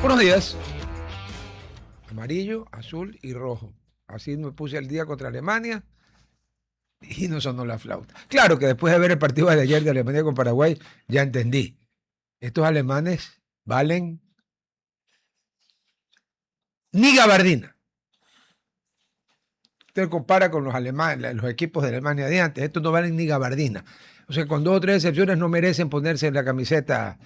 Buenos días. Amarillo, azul y rojo. Así me puse al día contra Alemania y no sonó la flauta. Claro que después de ver el partido de ayer de Alemania con Paraguay, ya entendí. Estos alemanes valen ni gabardina. Usted compara con los alemanes, los equipos de Alemania de antes, estos no valen ni gabardina. O sea, con 2 o 3 excepciones no merecen ponerse en la camiseta.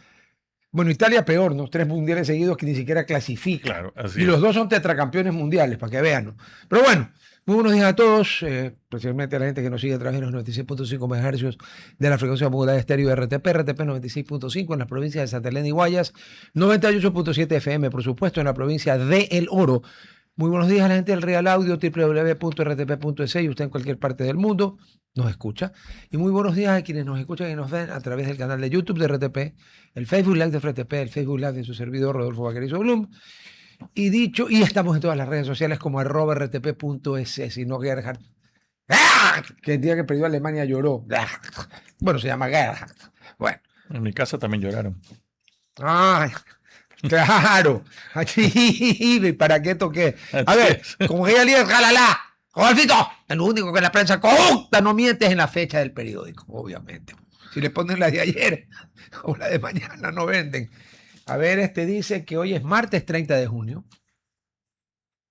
Bueno, Italia peor, ¿no? 3 mundiales seguidos que ni siquiera clasifica. Claro, así y es. los 2 son tetracampeones mundiales, para que vean, ¿no? Pero bueno, muy buenos días a todos, especialmente a la gente que nos sigue a través de los 96.5 MHz de la frecuencia modulada estéreo de RTP 96.5 en las provincias de Santa Elena y Guayas, 98.7 FM, por supuesto, en la provincia de El Oro. Muy buenos días a la gente del Real Audio, www.rtp.es, y usted en cualquier parte del mundo nos escucha. Y muy buenos días a quienes nos escuchan y nos ven a través del canal de YouTube de RTP, el Facebook Live de RTP, el Facebook Live de su servidor Rodolfo Vaquerizo Blum. Y estamos en todas las redes sociales como @rtp.es, si no Gerhard. ¡Ah! Que el día que perdió Alemania lloró. Bueno, se llama Gerhard. Bueno. En mi casa también lloraron. ¡Ay! Claro, aquí, ¿para qué toqué? A ver, como ella líder, jalala, Rodolfito, es lo único que la prensa corrupta no mientes en la fecha del periódico, obviamente. Si le ponen la de ayer o la de mañana, no venden. A ver, dice que hoy es martes 30 de junio.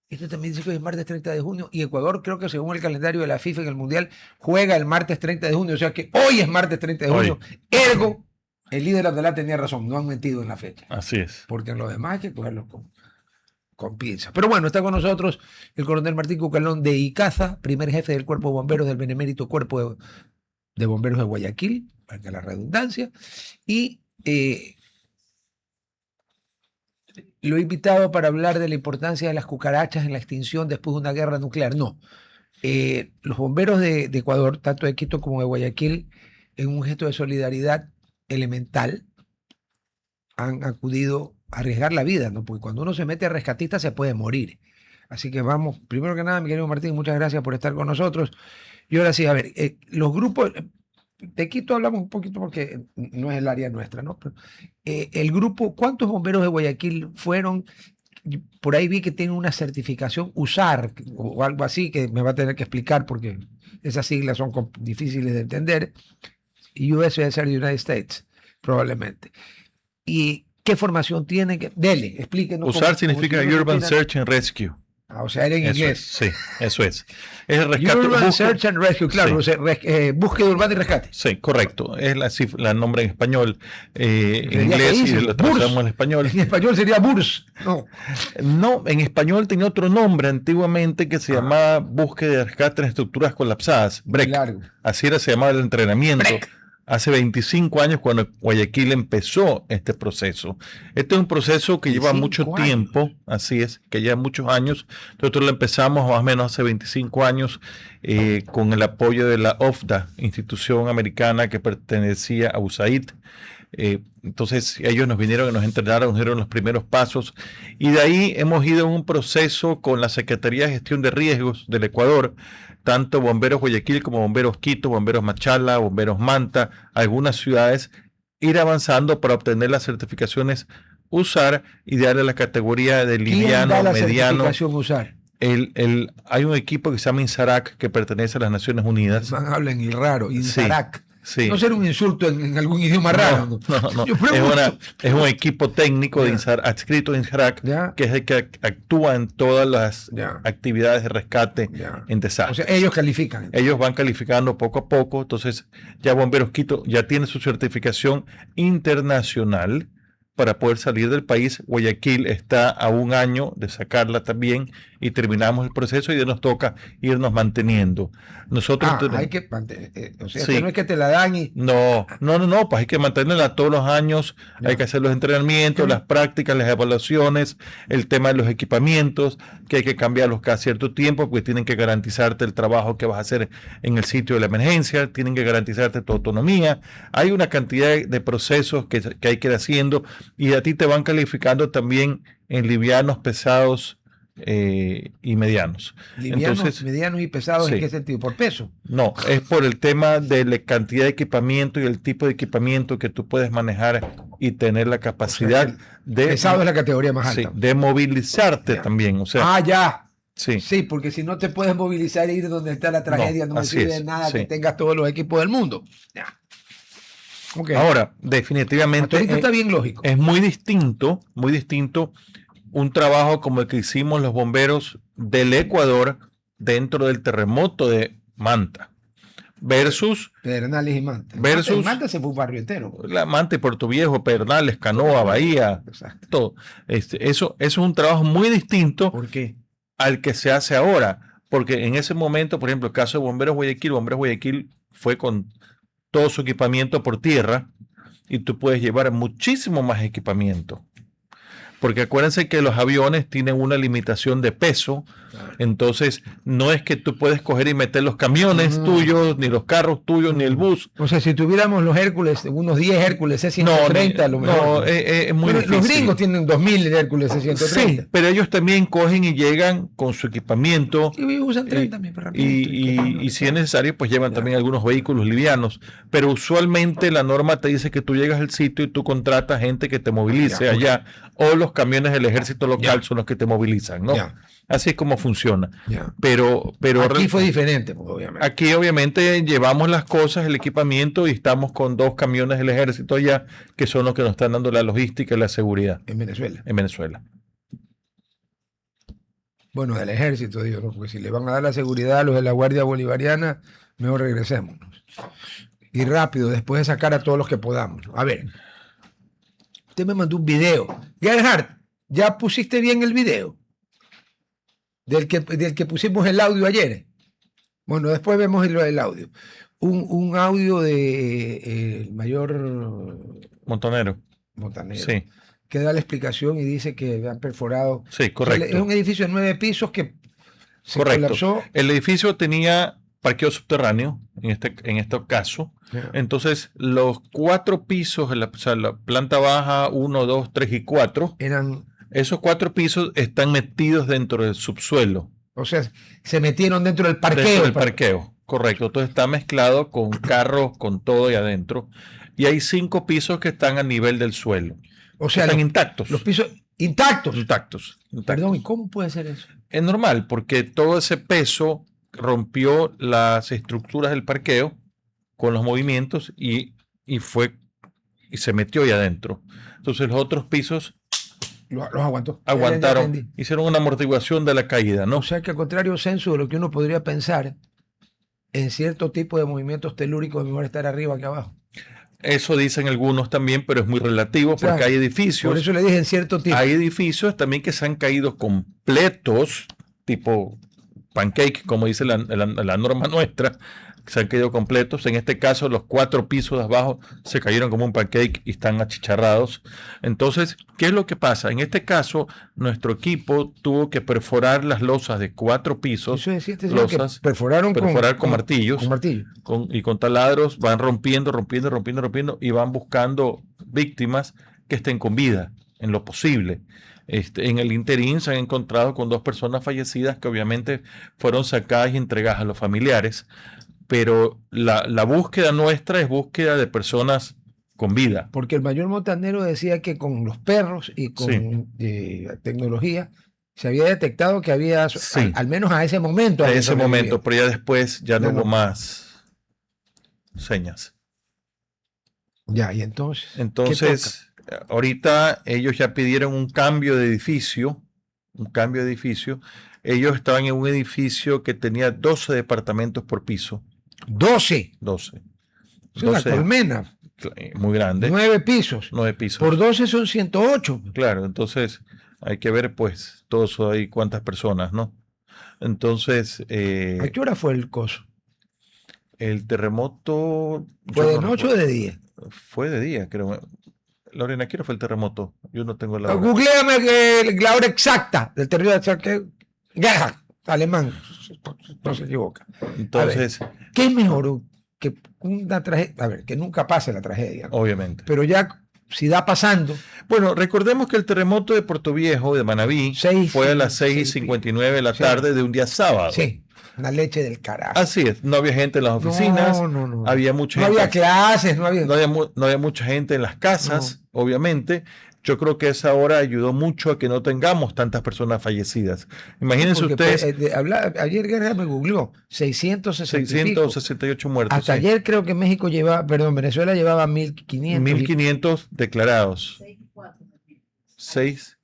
Este también dice que hoy es martes 30 de junio. Y Ecuador, creo que según el calendario de la FIFA en el Mundial, juega el martes 30 de junio. O sea que hoy es martes 30 de junio. Ergo, el líder Abdalá tenía razón, no han mentido en la fecha. Así es. Porque en lo demás hay que cogerlo con pinzas. Pero bueno, está con nosotros el coronel Martín Cucalón de Icaza, primer jefe del Cuerpo de Bomberos del Benemérito Cuerpo de Bomberos de Guayaquil, para que la redundancia. Y lo he invitado para hablar de la importancia de las cucarachas en la extinción después de una guerra nuclear. No. Los bomberos de Ecuador, tanto de Quito como de Guayaquil, en un gesto de solidaridad elemental, han acudido a arriesgar la vida, ¿no? Porque cuando uno se mete a rescatista se puede morir. Así que vamos, primero que nada, mi querido Martín, muchas gracias por estar con nosotros. Y ahora sí, a ver, los grupos, de Quito hablamos un poquito porque no es el área nuestra, ¿no? Pero, el grupo, ¿cuántos bomberos de Guayaquil fueron? Por ahí vi que tienen una certificación USAR o algo así, que me va a tener que explicar porque esas siglas son difíciles de entender. US United States, probablemente. ¿Y qué formación tienen? Dele, explíquenos. USAR significa Urban Search and Rescue. O sea, era en inglés. Sí, eso es. Es el rescate. Urban Search and Rescue, claro. Sí. Búsqueda urbana y rescate. Sí, correcto. Es la nombre en español. En inglés y lo traducimos en español. En español sería BURS. No, en español tenía otro nombre antiguamente que se llamaba Búsqueda y Rescate en Estructuras Colapsadas. BREC. Claro. Así se llamaba el entrenamiento. BREC. Hace 25 años cuando Guayaquil empezó este proceso. Este es un proceso que lleva mucho tiempo, así es, que lleva muchos años. Nosotros lo empezamos más o menos hace 25 años con el apoyo de la OFDA, institución americana que pertenecía a USAID. Entonces ellos nos vinieron y nos entrenaron, nos dieron los primeros pasos y de ahí hemos ido en un proceso con la Secretaría de Gestión de Riesgos del Ecuador, tanto Bomberos Guayaquil como Bomberos Quito, Bomberos Machala, Bomberos Manta, algunas ciudades, ir avanzando para obtener las certificaciones USAR y darle la categoría de liviano, ¿Quién da la mediano. certificación USAR? Hay un equipo que se llama INSARAC que pertenece a las Naciones Unidas. Hablan el raro, INSARAC. Sí. Sí. No será un insulto en algún idioma raro. No. Es un equipo técnico de adscrito a INSARAC, que es el que actúa en todas las actividades de rescate en desastres. O sea, ellos califican. Ellos van calificando poco a poco. Entonces, ya Bomberos Quito ya tiene su certificación internacional para poder salir del país. Guayaquil está a 1 año de sacarla también y terminamos el proceso y ya nos toca irnos manteniendo. Nosotros hay que o sea, sí. Que no es que te la dan y... No, pues hay que mantenerla todos los años, hay que hacer los entrenamientos, las prácticas, las evaluaciones, el tema de los equipamientos, que hay que cambiarlos cada cierto tiempo, porque tienen que garantizarte el trabajo que vas a hacer en el sitio de la emergencia, tienen que garantizarte tu autonomía. Hay una cantidad de procesos que hay que ir haciendo y a ti te van calificando también en livianos, pesados y medianos. Livianos, Entonces, medianos y pesados, sí. ¿en qué sentido? ¿Por peso? No, es por el tema de la cantidad de equipamiento y el tipo de equipamiento que tú puedes manejar y tener la capacidad de... Pesado es la categoría más Sí, alta. de movilizarte Ya. también. O sea, ya. sí. Sí, porque si no te puedes movilizar e ir donde está la tragedia, no me así sirve de es, nada sí. que tengas todos los equipos del mundo. Ya. Okay. Ahora, definitivamente está bien lógico. Es muy distinto un trabajo como el que hicimos los bomberos del Ecuador dentro del terremoto de Manta versus Pedernales y Manta. Versus Manta se fue un barrio entero. la Manta y Puerto Viejo, Pedernales, Canoa, Bahía, exacto. Todo. Eso es un trabajo muy distinto. ¿Por qué? Al que se hace ahora, porque en ese momento, por ejemplo, el caso de Bomberos Guayaquil fue con todo su equipamiento por tierra y tú puedes llevar muchísimo más equipamiento. Porque acuérdense que los aviones tienen una limitación de peso, entonces no es que tú puedes coger y meter los camiones tuyos, ni los carros tuyos, ni el bus. O sea, si tuviéramos los Hércules, unos 10 Hércules C-130, a lo mejor. Es muy difícil. Los gringos tienen 2000 Hércules C-130. Sí, pero ellos también cogen y llegan con su equipamiento. Y usan 30 y si es necesario, pues llevan también algunos vehículos livianos. Pero usualmente la norma te dice que tú llegas al sitio y tú contratas gente que te movilice allá, o los camiones del ejército local son los que te movilizan, ¿no? Así es como funciona. Pero aquí fue diferente, pues, obviamente. Aquí obviamente llevamos las cosas, el equipamiento, y estamos con 2 camiones del ejército allá, que son los que nos están dando la logística y la seguridad. En Venezuela. En Venezuela. Bueno, del ejército, digo, ¿no? Porque si le van a dar la seguridad a los de la Guardia Bolivariana, mejor regresemos. Y rápido, después de sacar a todos los que podamos. A ver, usted me mandó un video. Gerhard, ¿ya pusiste bien el video? Del que pusimos el audio ayer. Bueno, después vemos el audio. Un audio de el mayor Montonero. Sí. Que da la explicación y dice que han perforado. Sí, correcto. O sea, es un edificio de 9 pisos que se colapsó. El edificio tenía parqueo subterráneo, en este caso. Entonces, los 4 pisos, o sea, la planta baja, 1, 2, 3 y 4, esos 4 pisos están metidos dentro del subsuelo. O sea, se metieron dentro del parqueo. Dentro del parqueo, correcto. Entonces está mezclado con carros, con todo ahí adentro. Y hay 5 pisos que están a nivel del suelo. O sea, están intactos. Los pisos intactos. Intactos. Perdón, ¿y cómo puede ser eso? Es normal, porque todo ese peso rompió las estructuras del parqueo con los movimientos y se metió ahí adentro. Entonces los otros pisos los aguantó. Aguantaron, hicieron una amortiguación de la caída, ¿no? O sea que al contrario censo de lo que uno podría pensar, en cierto tipo de movimientos telúricos es mejor estar arriba que abajo. Eso dicen algunos también, pero es muy relativo, porque claro, hay edificios. Por eso le dije en cierto tipo. Hay edificios también que se han caído completos, tipo pancake, como dice la norma nuestra, se han caído completos. En este caso, los 4 pisos de abajo se cayeron como un pancake y están achicharrados. Entonces, ¿qué es lo que pasa? En este caso, nuestro equipo tuvo que perforar las losas de 4 pisos. Eso decía que perforar con martillos. Con martillo. Y con taladros van rompiendo y van buscando víctimas que estén con vida en lo posible. En el interín se han encontrado con 2 personas fallecidas que obviamente fueron sacadas y entregadas a los familiares. Pero la búsqueda nuestra es búsqueda de personas con vida. Porque el mayor Montanero decía que con los perros y con tecnología se había detectado que había, al menos a ese momento. A ese momento, pero ya después ya no hubo más señas. Ya, y entonces. Entonces, ahorita ellos ya pidieron un cambio de edificio. Ellos estaban en un edificio que tenía 12 departamentos por piso. 12. Es una colmena. Muy grande. 9 pisos. 9 pisos. Por 12 son 108. Claro, entonces hay que ver pues todo eso ahí, cuántas personas, ¿no? Entonces... ¿a qué hora fue el coso? El terremoto... ¿Fue de noche o de día? Fue de día, creo. Lorena, ¿qué hora fue el terremoto? Yo no tengo la hora. Googleame la hora exacta del terremoto. Alemán, no se equivoca. Entonces, ¿qué es mejor que una tragedia? A ver, que nunca pase la tragedia, ¿no? Obviamente. Pero ya si da pasando. Bueno, recordemos que el terremoto de Puerto Viejo, de Manabí, fue a las 6:59 de la tarde de un día sábado. Sí, una leche del carajo. Así es, no había gente en las oficinas, había mucha gente. No había clases, no había mucha gente en las casas, obviamente. Yo creo que esa hora ayudó mucho a que no tengamos tantas personas fallecidas. Imagínense ustedes. Ayer Guerra me googleó 668 muertos. Hasta ayer creo que México llevaba, Venezuela llevaba 1.500. 1.500 declarados. 6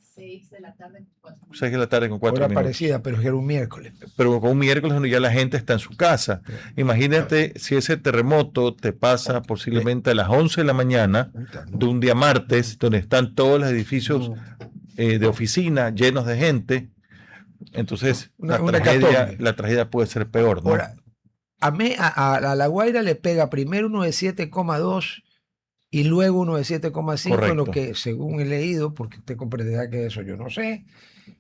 de la tarde con 4 minutos. 6 de la tarde con 4 Hora minutos. parecida, pero era un miércoles. Pero con un miércoles donde ya la gente está en su casa. Imagínate si ese terremoto te pasa posiblemente a las 11 de la mañana de un día martes, donde están todos los edificios de oficina llenos de gente. Entonces la tragedia puede ser peor, ¿no? Ahora, a La Guaira le pega primero uno de 7,2 y luego uno de 7,5, lo que según he leído, porque usted comprenderá que eso yo no sé,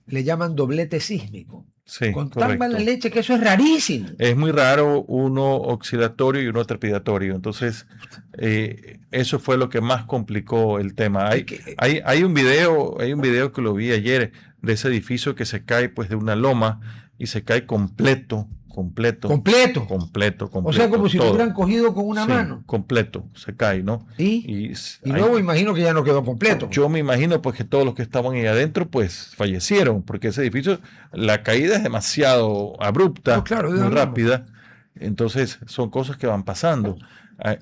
le llaman doblete sísmico. Sí, con tan mala leche que eso es rarísimo. Es muy raro, uno oscilatorio y uno trepidatorio. Entonces, eso fue lo que más complicó el tema. Hay un video que lo vi ayer de ese edificio que se cae pues de una loma y se cae completo. O sea, como si lo hubieran cogido con una mano. Completo, se cae, ¿no? Y luego imagino que ya no quedó completo. Yo me imagino pues que todos los que estaban ahí adentro pues fallecieron, porque ese edificio, la caída es demasiado abrupta, muy rápida. Entonces son cosas que van pasando.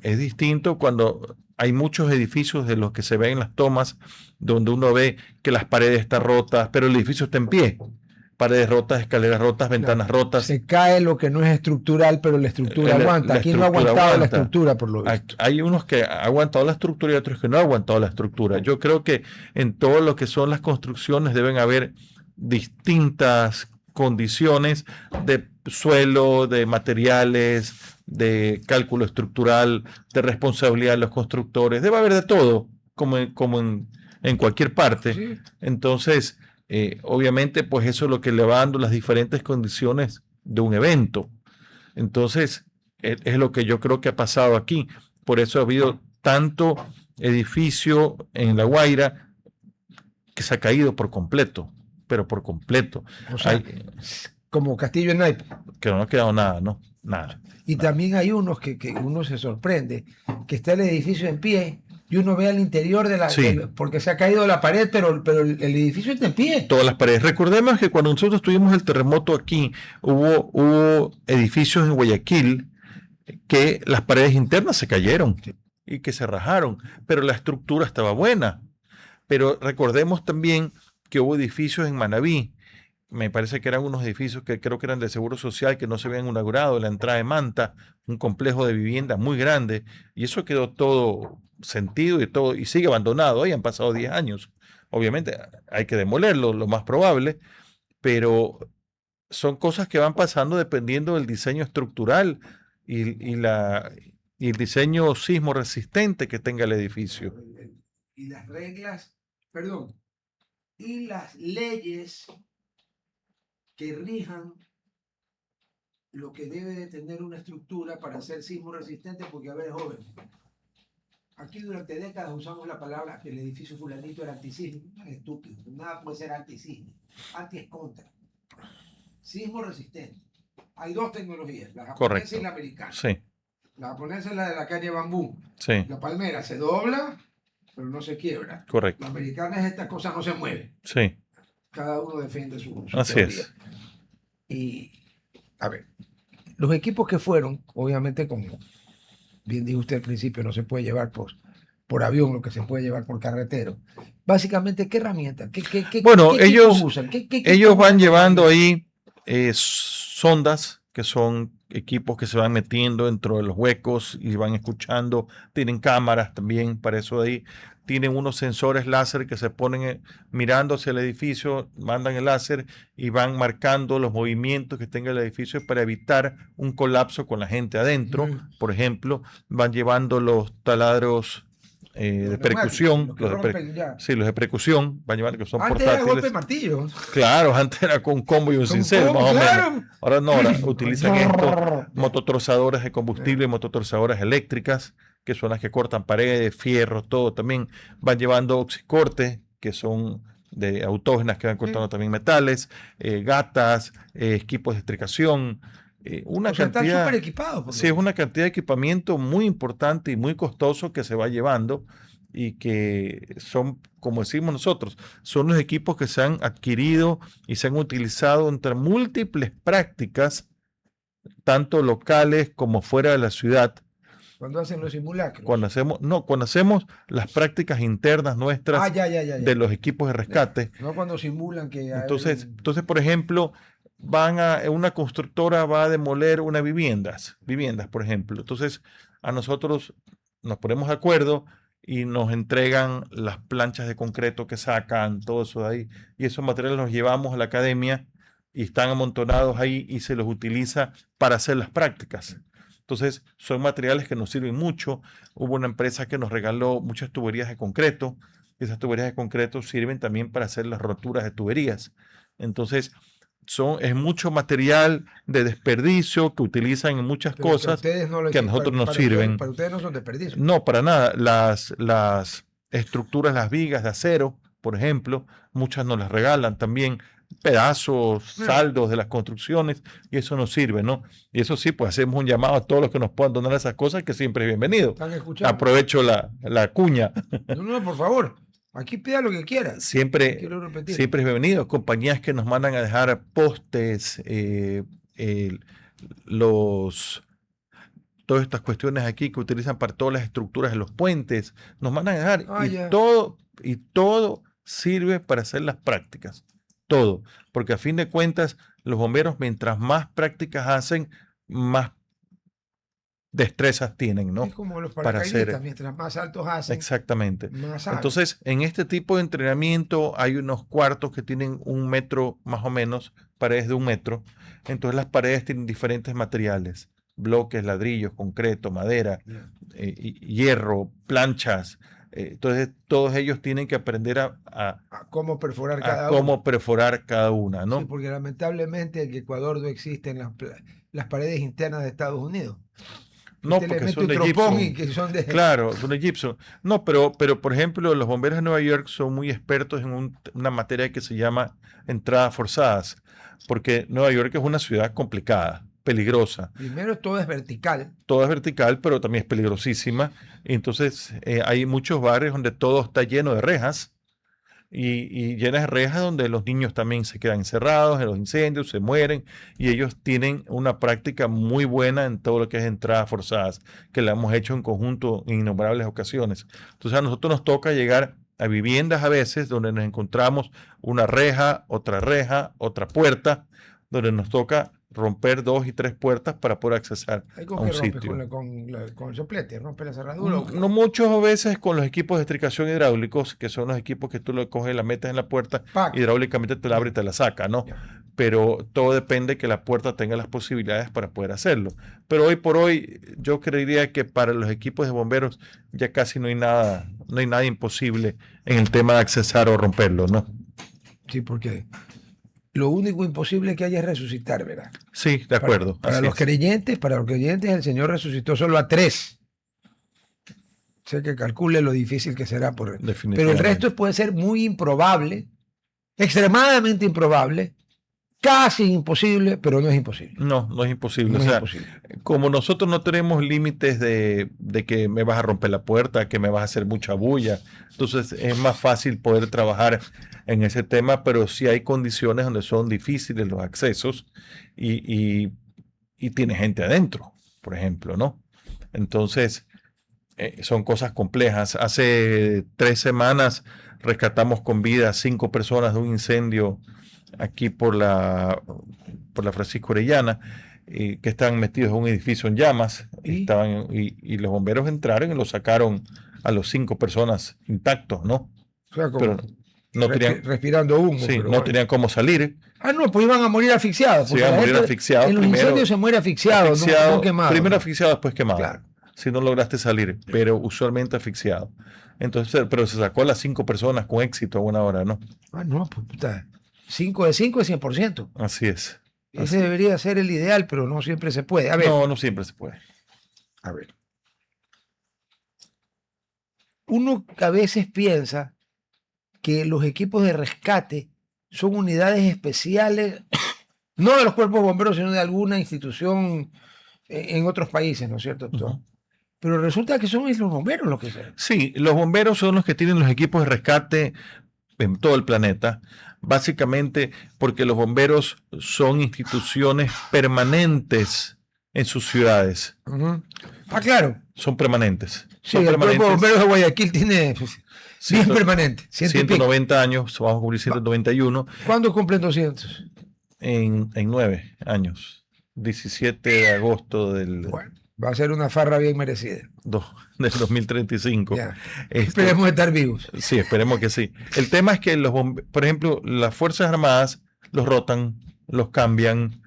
Es distinto cuando hay muchos edificios de los que se ven en las tomas, donde uno ve que las paredes están rotas, pero el edificio está en pie. Paredes rotas, escaleras rotas, ventanas rotas. Se cae lo que no es estructural, pero la estructura aguanta. Aquí no ha aguantado la estructura, por lo visto. Hay unos que han aguantado la estructura y otros que no han aguantado la estructura. Yo creo que en todo lo que son las construcciones deben haber distintas condiciones de suelo, de materiales, de cálculo estructural, de responsabilidad de los constructores. Debe haber de todo, como en cualquier parte. Sí. Entonces, obviamente, pues eso es lo que le va dando las diferentes condiciones de un evento. Entonces, es lo que yo creo que ha pasado aquí. Por eso ha habido tanto edificio en La Guaira que se ha caído por completo, pero por completo. O sea, como Castillo en Naipe. Que no ha quedado nada, ¿no? Nada. Y también hay unos que uno se sorprende, que está el edificio en pie y uno ve al interior porque se ha caído la pared, pero el edificio está en pie. Todas las paredes. Recordemos que cuando nosotros tuvimos el terremoto aquí, hubo edificios en Guayaquil que las paredes internas se cayeron y que se rajaron, pero la estructura estaba buena. Pero recordemos también que hubo edificios en Manabí, me parece que eran unos edificios que creo que eran de Seguro Social, que no se habían inaugurado, la entrada de Manta, un complejo de vivienda muy grande, y eso quedó todo sentido y sigue abandonado. Hoy han pasado 10 años. Obviamente hay que demolerlo, lo más probable, pero son cosas que van pasando dependiendo del diseño estructural y el diseño sismo resistente que tenga el edificio. Y las reglas, y las leyes que rijan lo que debe de tener una estructura para ser sismo resistente, porque a ver, joven, aquí durante décadas usamos la palabra que el edificio fulanito era antisísmico. Es estúpido, nada puede ser antisísmico. Anti es contra. Sismo resistente. Hay dos tecnologías, la japonesa y la americana. Sí. La japonesa es la de la caña de bambú. Sí. La palmera se dobla, pero no se quiebra. Correcto. La americana es esta cosa, no se mueve. Sí. Cada uno defiende su Así teoría. es. Y, a ver, los equipos que fueron, obviamente, como bien dijo usted al principio, no se puede llevar por avión, lo que se puede llevar por carretero. Básicamente, ¿qué herramientas? Bueno, ¿qué ellos usan? ellos van llevando ahí sondas, que son equipos que se van metiendo dentro de los huecos y van escuchando. Tienen cámaras también para eso de ahí. Tienen unos sensores láser que se ponen mirando hacia el edificio, mandan el láser y van marcando los movimientos que tenga el edificio para evitar un colapso con la gente adentro. Por ejemplo, van llevando los taladros de percusión, los de percusión, van llevando, que son antes portátiles. Era golpe de martillo. Claro, antes era con un combo y un cincel, más o menos. Ahora no, ahora utilizan estos mototrozadores de combustible, mototrozadoras eléctricas, que son las que cortan paredes, fierros, todo. También van llevando oxicortes, que son de autógenas que van cortando también metales, gatas, equipos de estricación. Una O sea, están cantidad, súper equipados. por sí, lo es una cantidad de equipamiento muy importante y muy costoso que se va llevando y que son, como decimos nosotros, son los equipos que se han adquirido y se han utilizado entre múltiples prácticas, tanto locales como fuera de la ciudad. Cuando hacen los simulacros. Cuando hacemos las prácticas internas nuestras Ya. de los equipos de rescate. No cuando simulan que... Entonces, por ejemplo, una constructora va a demoler unas viviendas, por ejemplo. Entonces, a nosotros nos ponemos de acuerdo y nos entregan las planchas de concreto que sacan, todo eso de ahí. Y esos materiales los llevamos a la academia y están amontonados ahí y se los utiliza para hacer las prácticas. Entonces, son materiales que nos sirven mucho. Hubo una empresa que nos regaló muchas tuberías de concreto. Esas tuberías de concreto sirven también para hacer las roturas de tuberías. Entonces, es mucho material de desperdicio que utilizan en muchas cosas que a nosotros nos sirven. Para ustedes no son desperdicios. No, para nada. Las estructuras, las vigas de acero, por ejemplo, muchas nos las regalan también, pedazos, saldos de las construcciones, y eso nos sirve, ¿no? Y eso sí, pues hacemos un llamado a todos los que nos puedan donar esas cosas, que siempre es bienvenido. ¿Están escuchando? Aprovecho la cuña. No, por favor. Aquí pida lo que quiera. Siempre es bienvenido. Compañías que nos mandan a dejar postes, todas estas cuestiones aquí que utilizan para todas las estructuras de los puentes, nos mandan a dejar y todo sirve para hacer las prácticas. Todo, porque a fin de cuentas los bomberos, mientras más prácticas hacen, más destrezas tienen, ¿no? Es como los paracaidistas, mientras más altos hacen. Exactamente. Más Entonces, en este tipo de entrenamiento hay unos cuartos que tienen 1 metro más o menos, paredes de 1 metro. Entonces las paredes tienen diferentes materiales, bloques, ladrillos, concreto, madera, hierro, planchas. Entonces todos ellos tienen que aprender a cómo perforar cada una, ¿no? Sí, porque lamentablemente en Ecuador no existen las paredes internas de Estados Unidos. No, porque son de gypsum. Claro, son de gypsum. No, pero por ejemplo, los bomberos de Nueva York son muy expertos en una materia que se llama entradas forzadas, porque Nueva York es una ciudad complicada, peligrosa. Primero, todo es vertical. Todo es vertical, pero también es peligrosísima. Entonces, hay muchos barrios donde todo está lleno de rejas. Y llenas de rejas donde los niños también se quedan encerrados en los incendios, se mueren, y ellos tienen una práctica muy buena en todo lo que es entradas forzadas, que la hemos hecho en conjunto en innumerables ocasiones. Entonces a nosotros nos toca llegar a viviendas a veces donde nos encontramos una reja, otra puerta, donde nos toca romper 2 y 3 puertas para poder accesar a un sitio. Con el soplete, rompe la cerradura. No muchas veces con los equipos de estricación hidráulicos, que son los equipos que tú lo coges, la metes en la puerta, hidráulicamente te la abre y te la saca, ¿no? Pero todo depende que la puerta tenga las posibilidades para poder hacerlo. Pero hoy por hoy yo creería que para los equipos de bomberos ya casi no hay nada imposible en el tema de accesar o romperlo, ¿no? Sí, porque lo único imposible que hay es resucitar, ¿verdad? Sí, de acuerdo. Para los creyentes, el Señor resucitó solo a 3. Sé que calcule lo difícil que será, pero el resto puede ser muy improbable, extremadamente improbable, casi imposible, pero no es imposible. No es imposible. Como nosotros no tenemos límites de que me vas a romper la puerta, que me vas a hacer mucha bulla, entonces es más fácil poder trabajar en ese tema, pero sí hay condiciones donde son difíciles los accesos y tiene gente adentro, por ejemplo, ¿no? Entonces, son cosas complejas. Hace 3 semanas rescatamos con vida a 5 personas de un incendio aquí por la Francisco Orellana, que estaban metidos en un edificio en llamas, y los bomberos entraron y los sacaron a los 5 personas intactos, ¿no? O sea, pero no tenían, respirando humo. Sí, no tenían cómo salir. No, pues iban a morir asfixiados. Sí, iban a morir asfixiados. En los incendios se muere asfixiado, no quemado. Primero asfixiado, después quemado. Claro. Si no lograste salir, pero usualmente asfixiado. Entonces, pero se sacó a las 5 personas con éxito a buena hora, ¿no? No, pues puta. 5 de 5 es 100%. Así es. Ese debería ser el ideal, pero no siempre se puede. A ver. No siempre se puede. A ver. uno a veces piensa que los equipos de rescate son unidades especiales, no de los cuerpos bomberos, sino de alguna institución en otros países, ¿no es cierto, doctor? Ujú. Pero resulta que son los bomberos los que se... Sí, los bomberos son los que tienen los equipos de rescate en todo el planeta, básicamente porque los bomberos son instituciones permanentes en sus ciudades. Ujú. Ah, claro. Son permanentes. Sí, Son el cuerpo de permanentes. bomberos de Guayaquil tiene pues, bien permanente. 190 años, vamos a cumplir 191 ¿Cuándo cumplen 200? en 9 años. 17 de agosto Bueno, va a ser una farra bien merecida. del 2035. Ya. Este, Esperemos estar vivos. Sí, esperemos que sí. El tema es que por ejemplo, las Fuerzas Armadas los rotan, los cambian.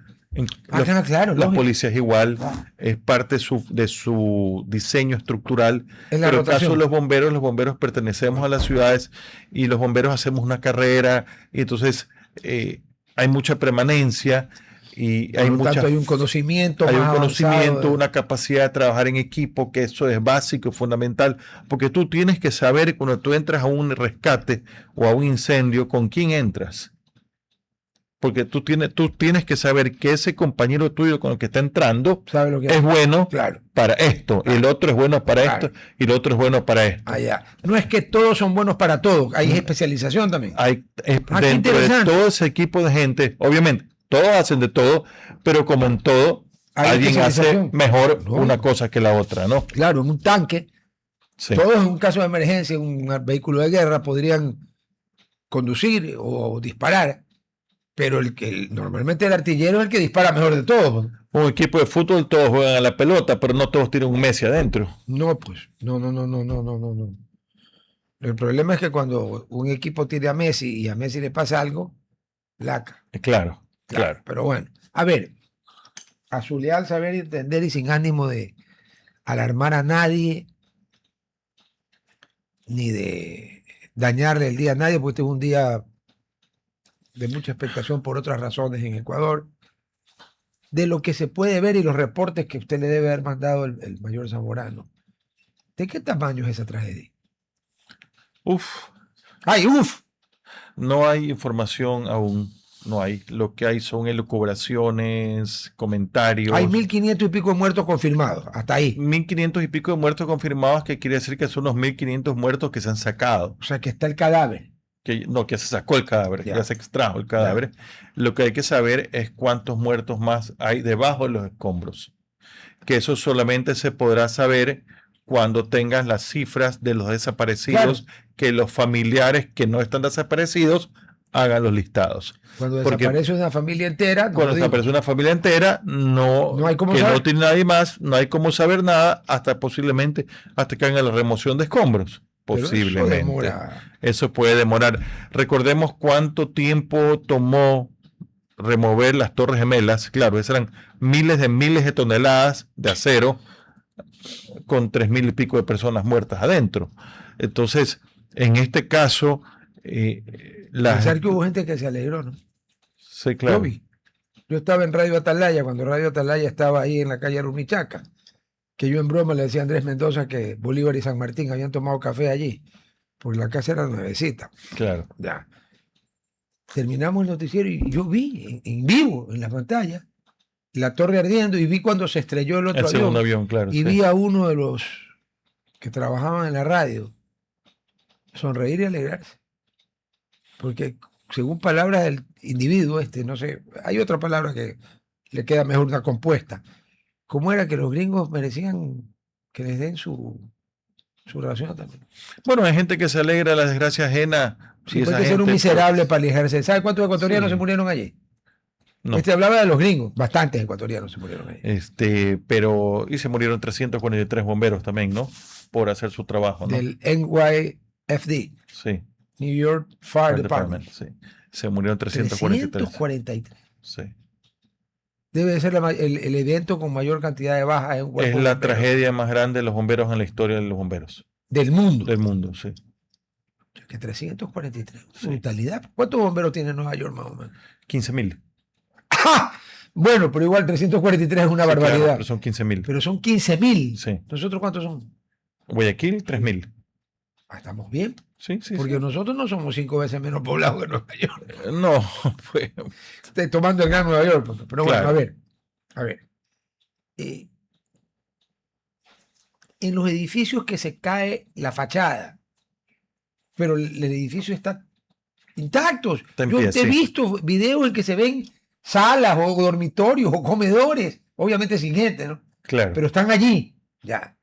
Claro, Las lógico. policías igual, Ah. es parte de su diseño estructural. En la Pero en el caso rotación. de los bomberos pertenecemos a las ciudades y los bomberos hacemos una carrera y entonces hay mucha permanencia y Por lo tanto, hay un conocimiento hay más un conocimiento, avanzado. una capacidad de trabajar en equipo, que eso es básico y fundamental, porque tú tienes que saber cuando tú entras a un rescate o a un incendio, con quién entras. Porque tú tienes que saber que ese compañero tuyo con el que está entrando ¿Sabe lo que es bueno Claro. para esto, y el otro es bueno para Claro. esto, y el otro es bueno para esto. Allá. No es que todos son buenos para todos, hay especialización también. Qué dentro de interesante. todo ese equipo de gente, obviamente, todos hacen de todo, pero como en todo, Hay alguien hace especialización. mejor No. una cosa que la otra, ¿no? Claro, en un tanque, Sí. todos en un caso de emergencia, en un vehículo de guerra, podrían conducir o disparar, pero normalmente el artillero es el que dispara mejor de todos. Un equipo de fútbol, todos juegan a la pelota, pero no todos tienen un Messi adentro. No, pues, no. El problema es que cuando un equipo tiene a Messi y a Messi le pasa algo, laca. Claro. Pero bueno, a ver, a su leal saber y entender y sin ánimo de alarmar a nadie, ni de dañarle el día a nadie, porque este es un día de mucha expectación por otras razones en Ecuador, de lo que se puede ver y los reportes que usted le debe haber mandado el mayor Zamorano. ¿De qué tamaño es esa tragedia? Uf, ¡Ay, uf! no hay información aún, no hay. Lo que hay son elucubraciones, comentarios. Hay 1.500 y pico muertos confirmados, hasta ahí. 1.500 y pico de muertos confirmados, que quiere decir que son los 1.500 muertos que se han sacado. O sea, que está el cadáver. Que se sacó el cadáver, Ya. ya se extrajo el cadáver. Lo que hay que saber es cuántos muertos más hay debajo de los escombros. Que eso solamente se podrá saber cuando tengas las cifras de los desaparecidos, que los familiares que no están desaparecidos hagan los listados. Cuando Porque desaparece una familia entera, no cuando lo digo. desaparece una familia entera, No hay cómo que saber. no tiene nadie más, no hay cómo saber nada, hasta posiblemente hasta que hagan la remoción de escombros. Pero eso Posiblemente. demora. Eso puede demorar. Recordemos cuánto tiempo tomó remover las Torres Gemelas. Claro, esas eran miles de toneladas de acero con 3.000 y pico de personas muertas adentro. Entonces, en este caso, Pensar que hubo gente que se alegró, ¿no? Sí, claro. Yo vi. Yo estaba en Radio Atalaya, cuando Radio Atalaya estaba ahí en la calle Rumichaca, que yo en broma le decía a Andrés Mendoza que Bolívar y San Martín habían tomado café allí, porque la casa era nuevecita. Claro. Ya. Terminamos el noticiero y yo vi en vivo, en la pantalla, la torre ardiendo y vi cuando se estrelló el otro El segundo avión. avión, claro. Y sí. vi a uno de los que trabajaban en la radio sonreír y alegrarse. Porque según palabras del individuo no sé, hay otra palabra que le queda mejor, una compuesta. ¿Cómo era que los gringos merecían que les den su ración también? Bueno, hay gente que se alegra de la desgracia ajena. Sí, y hay esa que ser un gente, miserable para alejarse. ¿Sabe cuántos ecuatorianos Sí. se murieron allí? No. Hablaba de los gringos, bastantes ecuatorianos se murieron allí. Y se murieron 343 bomberos también, ¿no? Por hacer su trabajo, ¿no? Del NYFD, Sí. New York Fire Fire Department. Sí. Se murieron 343. 343. Sí. Debe de ser el evento con mayor cantidad de bajas en un cuerpo Es de la bomberos tragedia más grande de los bomberos en la historia de los bomberos del mundo. del mundo, sí. Que 343. Sí. Brutalidad. ¿Cuántos bomberos tiene Nueva York más o menos? 15.000. ¡Ah! Bueno, pero igual 343 es una Sí, barbaridad. claro, pero son 15.000. Pero son 15.000. Sí. ¿Nosotros cuántos son? Guayaquil, 3.000. Estamos bien. Sí, sí, Porque sí. nosotros no somos 5 veces menos poblados que Nueva York. No, pues, Estoy tomando el gran Nueva York. Pero bueno, claro. a ver. eh, en los edificios que se cae la fachada, pero el edificio está intacto. Está en Yo pie, he sí. visto videos en que se ven salas o dormitorios o comedores, obviamente sin gente, ¿no? Claro. Pero están allí, ya.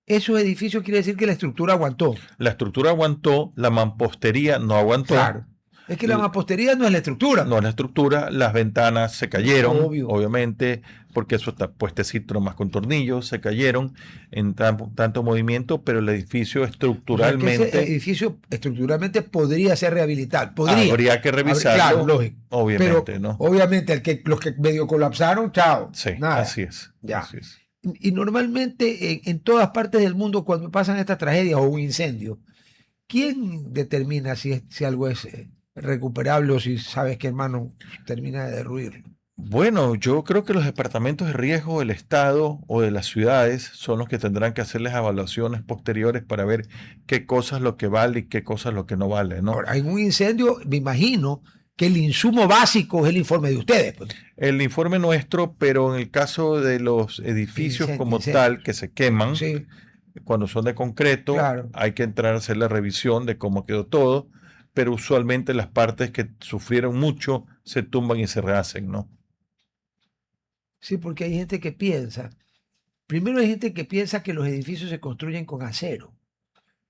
Esos edificios quiere decir que la estructura aguantó. La estructura aguantó, la mampostería no aguantó. Claro. Es que la mampostería no es la estructura. No es la estructura, las ventanas se cayeron, Obvio. obviamente, porque eso está puestecito nomás con tornillos, se cayeron en tanto movimiento, pero el edificio O sea, que estructuralmente ese edificio estructuralmente podría ser rehabilitado. Podría. habría que revisarlo, Claro, lógico. obviamente, Pero ¿no? obviamente los que medio colapsaron, chao. Sí, Nada. así es. Ya. Así es. Y normalmente en todas partes del mundo, cuando pasan estas tragedias o un incendio, ¿quién determina si algo es recuperable o si sabes que hermano termina de derruirlo? Bueno, yo creo que los departamentos de riesgo del Estado o de las ciudades son los que tendrán que hacerles evaluaciones posteriores para ver qué cosa es lo que vale y qué cosa es lo que no vale, ¿no? Ahora, en un incendio, me imagino que el insumo básico es el informe de ustedes. Pues. El informe nuestro, pero en el caso de los edificios como tal que se queman, Sí, cuando son de concreto, claro. hay que entrar a hacer la revisión de cómo quedó todo, pero usualmente las partes que sufrieron mucho se tumban y se rehacen, ¿no? Sí, porque hay gente que piensa, primero hay gente que piensa que los edificios se construyen con acero.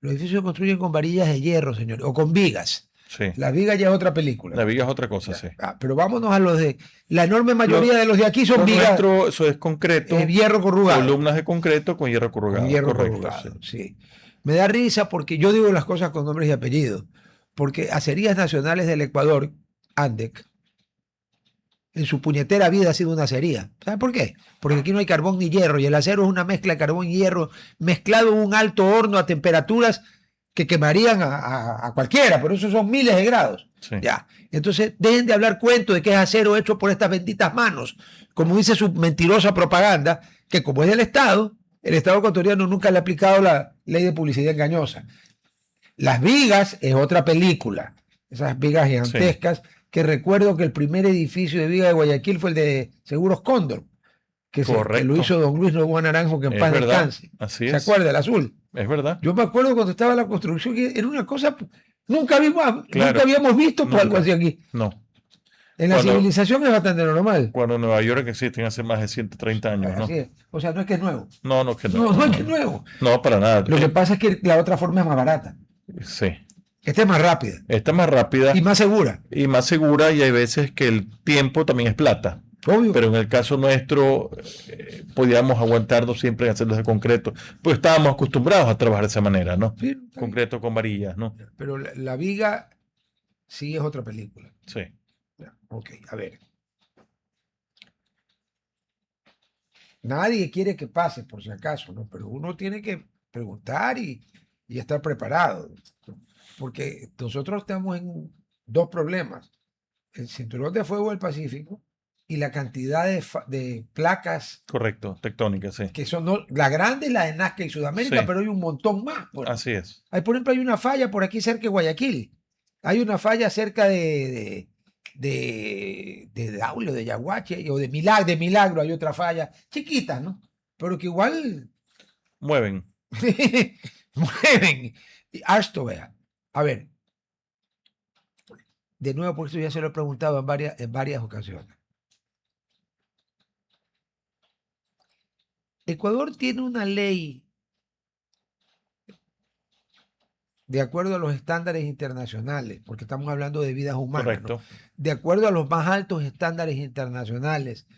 Los edificios se construyen con varillas de hierro, señor, o con vigas. Sí. Las vigas ya es otra película. La viga es otra cosa, sí. Pero vámonos a los de... La enorme mayoría de los de aquí son vigas. Nuestro, eso es concreto. Hierro corrugado. Columnas de concreto con hierro corrugado. Con hierro correcto, corrugado, sí. sí. Me da risa porque yo digo las cosas con nombres y apellidos. Porque Acerías Nacionales del Ecuador, ANDEC, en su puñetera vida ha sido una acería. ¿Sabe por qué? Porque aquí no hay carbón ni hierro y el acero es una mezcla de carbón y hierro mezclado en un alto horno a temperaturas que quemarían a cualquiera, pero eso son miles de grados. Sí. Ya. Entonces, dejen de hablar cuento de que es acero hecho por estas benditas manos, como dice su mentirosa propaganda, que como es del Estado, el Estado ecuatoriano nunca le ha aplicado la ley de publicidad engañosa. Las vigas es otra película, esas vigas gigantescas, que recuerdo que el primer edificio de viga de Guayaquil fue el de Seguros Cóndor, que lo hizo don Luis Novoa Naranjo, que en paz descanse. Así ¿Se acuerda? El azul. Es verdad. Yo me acuerdo cuando estaba la construcción, que era una cosa, nunca habíamos visto algo así aquí. No. En la civilización es bastante normal. Cuando en Nueva York existen hace más de 130 años, ¿no? Así es. O sea, no es que es nuevo. No, no es que es nuevo. No es que es nuevo. No, para nada. Lo que pasa es que la otra forma es más barata. Sí. Esta es más rápida. Esta es más rápida. Y más segura. Y más segura, y hay veces que el tiempo también es plata. Obvio. Pero en el caso nuestro, podíamos aguantarnos siempre en hacerlos de concreto, pues estábamos acostumbrados a trabajar de esa manera, ¿no? Sí, concreto con varillas, ¿no? Pero la viga sí es otra película. Sí. Ok, a ver. Nadie quiere que pase, por si acaso, ¿no? Pero uno tiene que preguntar y estar preparado. Porque nosotros estamos en dos problemas. El cinturón de fuego del Pacífico y la cantidad de placas. Correcto, tectónicas, sí. Que son la grande, la de Nazca y Sudamérica, sí. Pero hay un montón más. Así es. Por ejemplo, hay una falla por aquí cerca de Guayaquil. Hay una falla cerca de Daule, de Yaguache, o de Milagro, hay otra falla, chiquita, ¿no? Pero que igual... Mueven. Mueven. Y esto, vea. A ver. De nuevo, por eso ya se lo he preguntado en varias ocasiones. Ecuador tiene una ley de acuerdo a los estándares internacionales, porque estamos hablando de vidas humanas, correcto, ¿no? De acuerdo a los más altos estándares internacionales,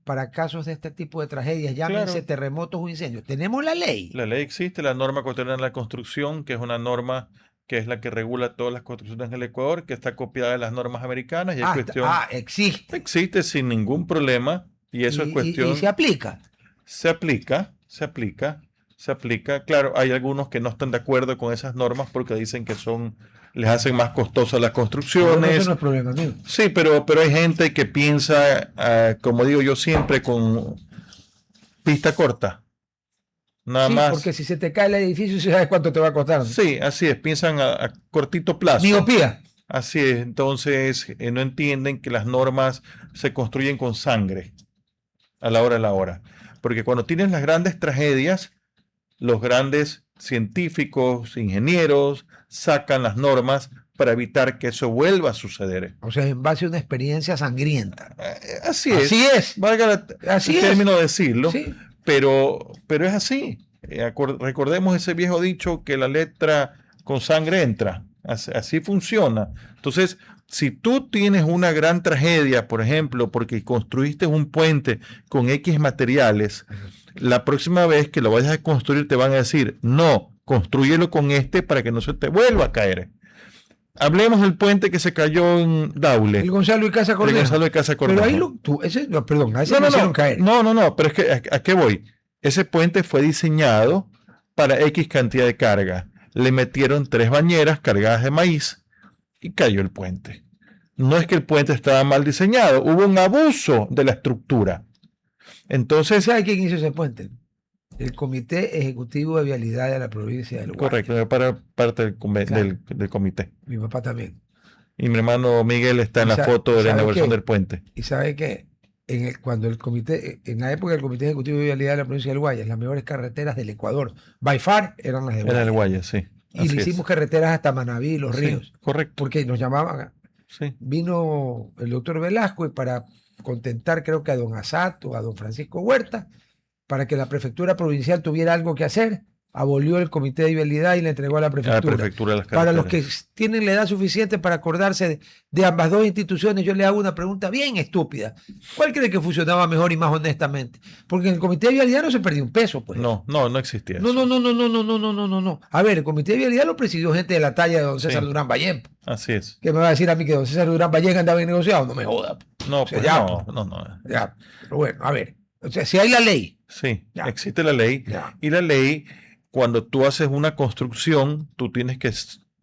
para casos de este tipo de tragedias, llámense claro. Terremotos o incendios. Tenemos la ley. La ley existe, la norma ecuatoriana de la construcción, que es una norma que es la que regula todas las construcciones en el Ecuador, que está copiada de las normas americanas. Y es cuestión, existe. Existe sin ningún problema, y eso es cuestión... ¿Y se aplica? Se aplica. Claro, hay algunos que no están de acuerdo con esas normas porque dicen que les hacen más costosas las construcciones. No, eso no es problema mío. Sí, pero hay gente que piensa, como digo yo siempre, con pista corta. nada Sí, más. porque si se te cae el edificio, ¿sí sabes cuánto te va a costar? Sí, así es, piensan a cortito plazo. Miopía. Así es, entonces no entienden que las normas se construyen con sangre a la hora de la hora. Porque cuando tienes las grandes tragedias, los grandes científicos, ingenieros, sacan las normas para evitar que eso vuelva a suceder. O sea, en base a una experiencia sangrienta. Así Así es. valga Así el es. término decirlo, Sí. pero es así. Recordemos ese viejo dicho que la letra con sangre entra. Así funciona. Entonces, si tú tienes una gran tragedia, por ejemplo, porque construiste un puente con X materiales, la próxima vez que lo vayas a construir te van a decir, no, construyelo con este para que no se te vuelva a caer. Hablemos del puente que se cayó en Daule. El Gonzalo y Casa Cornejo. El Gonzalo y Casa Cornejo. Pero ahí perdón, a ese no hicieron caer. No, pero es que ¿a qué voy? Ese puente fue diseñado para X cantidad de carga. Le metieron 3 bañeras cargadas de maíz y cayó el puente. No es que el puente estaba mal diseñado, hubo un abuso de la estructura. Entonces, ¿Sabe quién hizo ese puente? El Comité Ejecutivo de Vialidad de la provincia del Guayas. correcto, para parte del comité. Mi papá también. Y mi hermano Miguel está en la foto de la inauguración del puente. Y sabe que en la época del Comité Ejecutivo de Vialidad de la provincia del Guayas, las mejores carreteras del Ecuador, by far, eran las de Guayas. Era el Guayas, sí. Y le hicimos carreteras hasta Manabí y Los Ríos. Correcto. Porque nos llamaban. Sí. Vino el doctor Velasco y para contentar, creo que a don Asat o a don Francisco Huerta, para que la prefectura provincial tuviera algo que hacer, abolió el comité de vialidad y le entregó a la prefectura. Las para los que tienen la edad suficiente para acordarse de ambas dos instituciones, yo le hago una pregunta bien estúpida. ¿Cuál cree que funcionaba mejor y más honestamente? Porque en el comité de vialidad no se perdió un peso, pues. No existía eso. No. A ver, el comité de vialidad lo presidió gente de la talla de don César Durán Ballén. Así es. ¿Qué me va a decir a mí que don César Durán Ballén andaba bien negociado? No me joda. No, o sea, pues ya, no. Ya, pero bueno, a ver. O sea, si hay la ley. Sí, existe la ley. Y la ley, cuando tú haces una construcción, tú tienes que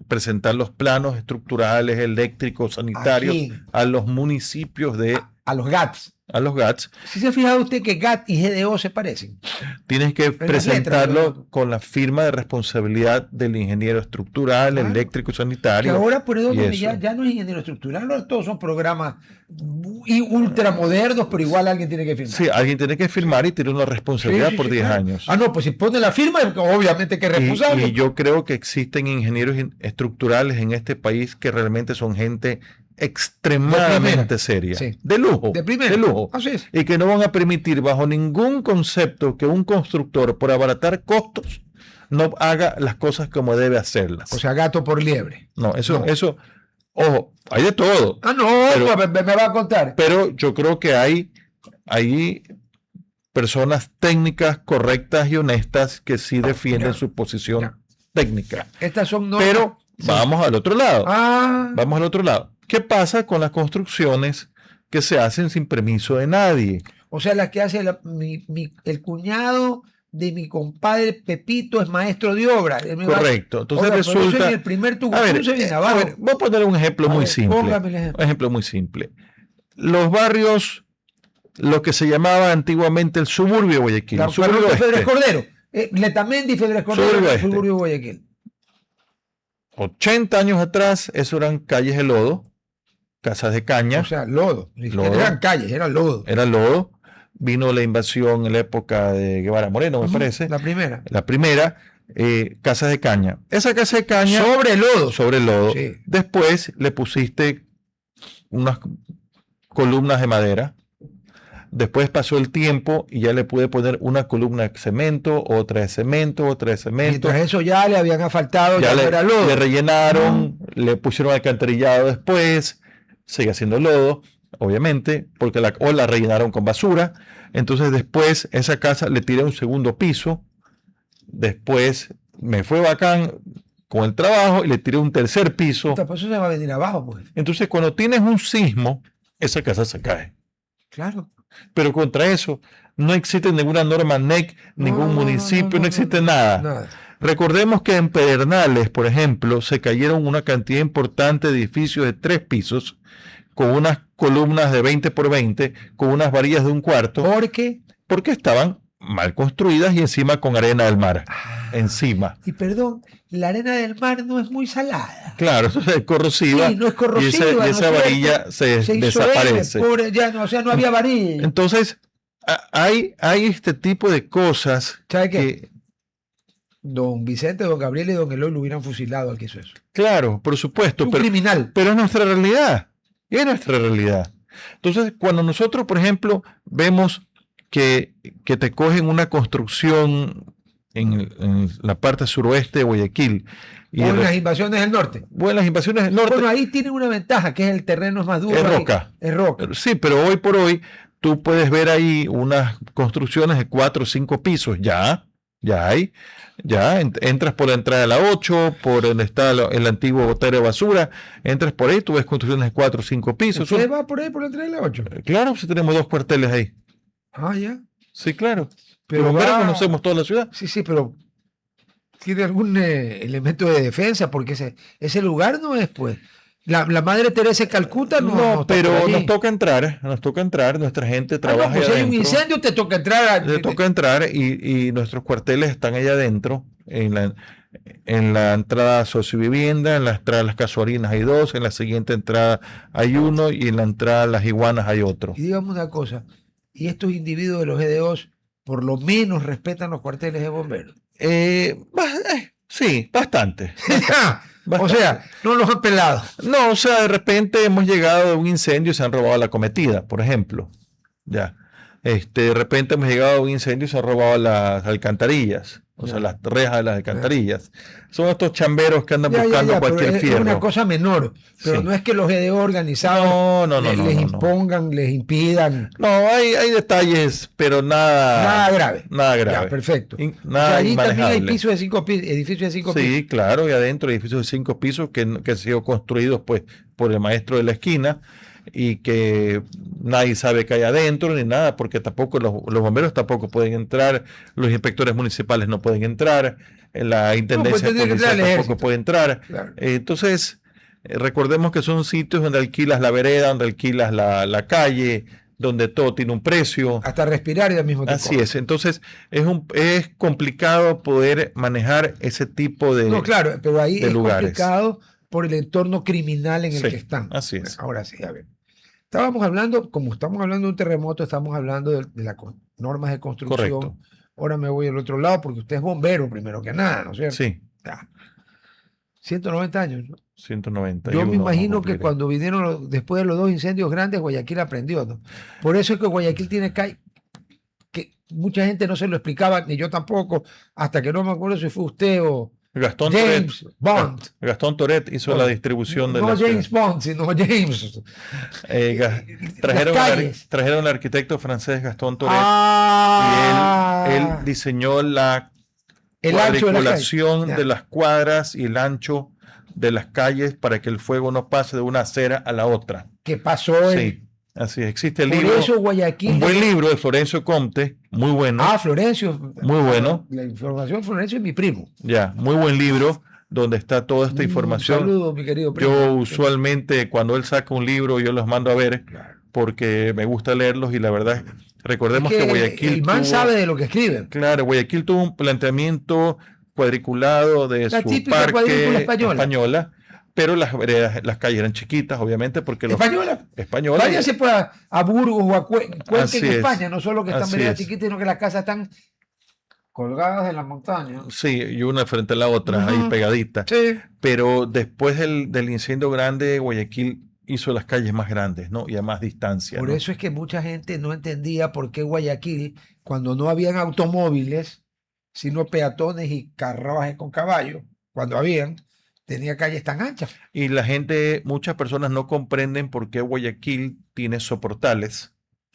presentar los planos estructurales, eléctricos, sanitarios a los municipios de... A los GATS. A los GATS. ¿Sí se ha fijado usted que GAT y GDO se parecen? Tienes que presentarlo con la firma de responsabilidad del ingeniero estructural, eléctrico, sanitario. Que ahora por eso ya no es ingeniero estructural, ahora todos son programas ultramodernos, pero igual alguien tiene que firmar. Sí, alguien tiene que firmar y tiene una responsabilidad por 10 años. Ah, no, pues si pone la firma, obviamente que es responsable. Y yo creo que existen ingenieros estructurales en este país que realmente son gente extremadamente seria, de lujo, de lujo, y que no van a permitir bajo ningún concepto que un constructor, por abaratar costos, no haga las cosas como debe hacerlas. O sea, gato por liebre. No, eso, ojo, hay de todo. Ah, no, pero, me va a contar. Pero yo creo que hay personas técnicas correctas y honestas que sí defienden su posición técnica. Estas son normas. Pero vamos al otro lado. Vamos al otro lado. ¿Qué pasa con las construcciones que se hacen sin permiso de nadie? O sea, las que hace el cuñado de mi compadre Pepito es maestro de obra. Correcto. Entonces resulta... el primer se viene abajo. Voy a poner un ejemplo muy simple. Un ejemplo muy simple. Los barrios, lo que se llamaba antiguamente el suburbio de Guayaquil. El suburbio de Fedres Cordero. Letamendi y Fedres Cordero, el suburbio de Guayaquil. 80 años atrás, eso eran calles de lodo, casas de caña. O sea, lodo. Eran calles, era lodo. Era lodo. Vino la invasión en la época de Guevara Moreno, me parece. La primera. La primera, casas de caña. Esa casa de caña... Sobre lodo. Sobre lodo. Sí. Después le pusiste unas columnas de madera. Después pasó el tiempo y ya le pude poner una columna de cemento, otra de cemento, otra de cemento. Mientras eso ya le habían asfaltado, ya no era lodo. Le rellenaron, le pusieron alcantarillado después, sigue haciendo lodo, obviamente, porque la rellenaron con basura. Entonces después esa casa le tiré un segundo piso. Después me fue bacán con el trabajo y le tiré un tercer piso. Pues eso se va a venir abajo, pues. Entonces cuando tienes un sismo, esa casa se cae. Claro. Pero contra eso no existe ninguna norma NEC, ningún municipio, no existe nada. Recordemos que en Pedernales, por ejemplo, se cayeron una cantidad importante de edificios de 3 pisos con unas columnas de 20 por 20, con unas varillas de 1 cuarto. ¿Por qué? Porque estaban mal construidas y encima con arena del mar. Ah, Encima. y perdón, la arena del mar no es muy salada. Claro, eso es corrosiva. Sí, no es corrosiva. Y esa ¿no es varilla se hizo desaparece. pobre, ya no, o sea, no había varilla. Entonces, hay este tipo de cosas ¿Sabe qué? que, Don Vicente, don Gabriel y don Eloy lo hubieran fusilado al que hizo eso. claro, por supuesto, Un criminal. pero es nuestra realidad. Es nuestra realidad. Entonces, cuando nosotros, por ejemplo, vemos que te cogen una construcción en la parte suroeste de Guayaquil, y O en las invasiones del norte. bueno, las invasiones del norte, Bueno, ahí tienen una ventaja, que es el terreno es más duro. es ahí. roca. Es roca. Sí, pero hoy por hoy tú puedes ver ahí unas construcciones de 4 o 5 pisos. Ya hay. Ya entras por la entrada de la 8, por donde está el antiguo botero de basura, entras por ahí, tú ves construcciones de 4 o 5 pisos. ¿Usted va por ahí por la entrada de la 8? Claro, si tenemos 2 cuarteles ahí. Ah, ya. Sí, claro. Pero Los bomberos va- conocemos toda la ciudad. Sí, pero tiene algún elemento de defensa, porque ese lugar no es, pues. La Madre Teresa de Calcuta no está pero por allí. nos toca entrar, nuestra gente Ah, no, trabaja pues si allá hay un adentro. incendio, te toca entrar. Le toca entrar y nuestros cuarteles están allá adentro, en la entrada Sociovivienda, en la entrada de las Casuarinas hay 2, en la siguiente entrada hay 1 y en la entrada de las Iguanas hay otro. Y digamos una cosa, y estos individuos de los GDOs por lo menos respetan los cuarteles de bomberos. Sí, bastante. O sea, no los han pelado. No, o sea, de repente hemos llegado a un incendio y se han robado la cometida, por ejemplo. Ya. De repente hemos llegado a un incendio y se han robado las alcantarillas, o sea, las rejas de las alcantarillas. Son estos chamberos que andan buscando pero cualquier es fierro. una cosa menor, pero Sí. no es que los GDO organizados les impongan, les impidan. No, hay detalles, pero nada grave. Nada grave. Ya, perfecto. Nada O sea, ahí también hay inmanejable. edificios de 5 pisos. Sí, claro, y adentro edificios de 5 pisos que han sido construidos pues por el maestro de la esquina y que nadie sabe que hay adentro ni nada, porque tampoco los bomberos tampoco pueden entrar, los inspectores municipales no pueden entrar, la intendencia tendría que entrar el policial tampoco ejército. puede entrar. Claro. Entonces, recordemos que son sitios donde alquilas la vereda, donde alquilas la calle, donde todo tiene un precio. Hasta respirar y al mismo tiempo. Así es, entonces es complicado poder manejar ese tipo de, No, claro, pero ahí de es lugares. complicado por el entorno criminal en el Sí, que están. así es. Ahora sí, a ver. Estábamos hablando, como estamos hablando de un terremoto, estamos hablando de las normas de construcción. Correcto. Ahora me voy al otro lado porque usted es bombero primero que nada, ¿no es cierto? Sí, Ya. 190 años, ¿no? 190. Yo me imagino que cuando vinieron después de los 2 incendios grandes, Guayaquil aprendió, ¿no? Por eso es que Guayaquil tiene calle, que mucha gente no se lo explicaba, ni yo tampoco, hasta que no me acuerdo si fue usted o Gastón James Toret, Bond. Gastón Toret hizo la distribución de No la James ciudad. Bond, sino James. Trajeron, Las calles. trajeron al arquitecto francés Gastón Toret Ah, y él diseñó la el ancho de la cuadriculación calle. de las cuadras y el ancho de las calles para que el fuego no pase de una acera a la otra. Que pasó Sí, así es. Existe el por libro, eso Guayaquil. un buen libro de Florencio Comte, muy bueno. Florencio. Muy bueno. La información Florencio es mi primo. Ya, muy buen libro donde está toda esta Un información. saludo, mi querido primo. Yo usualmente cuando él saca un libro yo los mando a ver Claro. porque me gusta leerlos y la verdad, recordemos Es que Guayaquil el man sabe de lo que escribe. Claro, Guayaquil tuvo un planteamiento cuadriculado de La su típica cuadrícula parque española. pero las veredas, las calles eran chiquitas, obviamente, porque los Española. españoles. Váyase pues a Burgos o a Cuenca Así en es. España, no solo que están Así veredas es. chiquitas, sino que las casas están colgadas de la montaña. Sí, y una frente a la otra, ahí Ujú. pegadita. Sí. Pero después del incendio grande, Guayaquil hizo las calles más grandes, ¿no? Y a más distancia. Por ¿no? eso es que mucha gente no entendía por qué Guayaquil, cuando no habían automóviles, sino peatones y carruajes con caballos, cuando habían, tenía calles tan anchas. Y la gente, muchas personas no comprenden por qué Guayaquil tiene soportales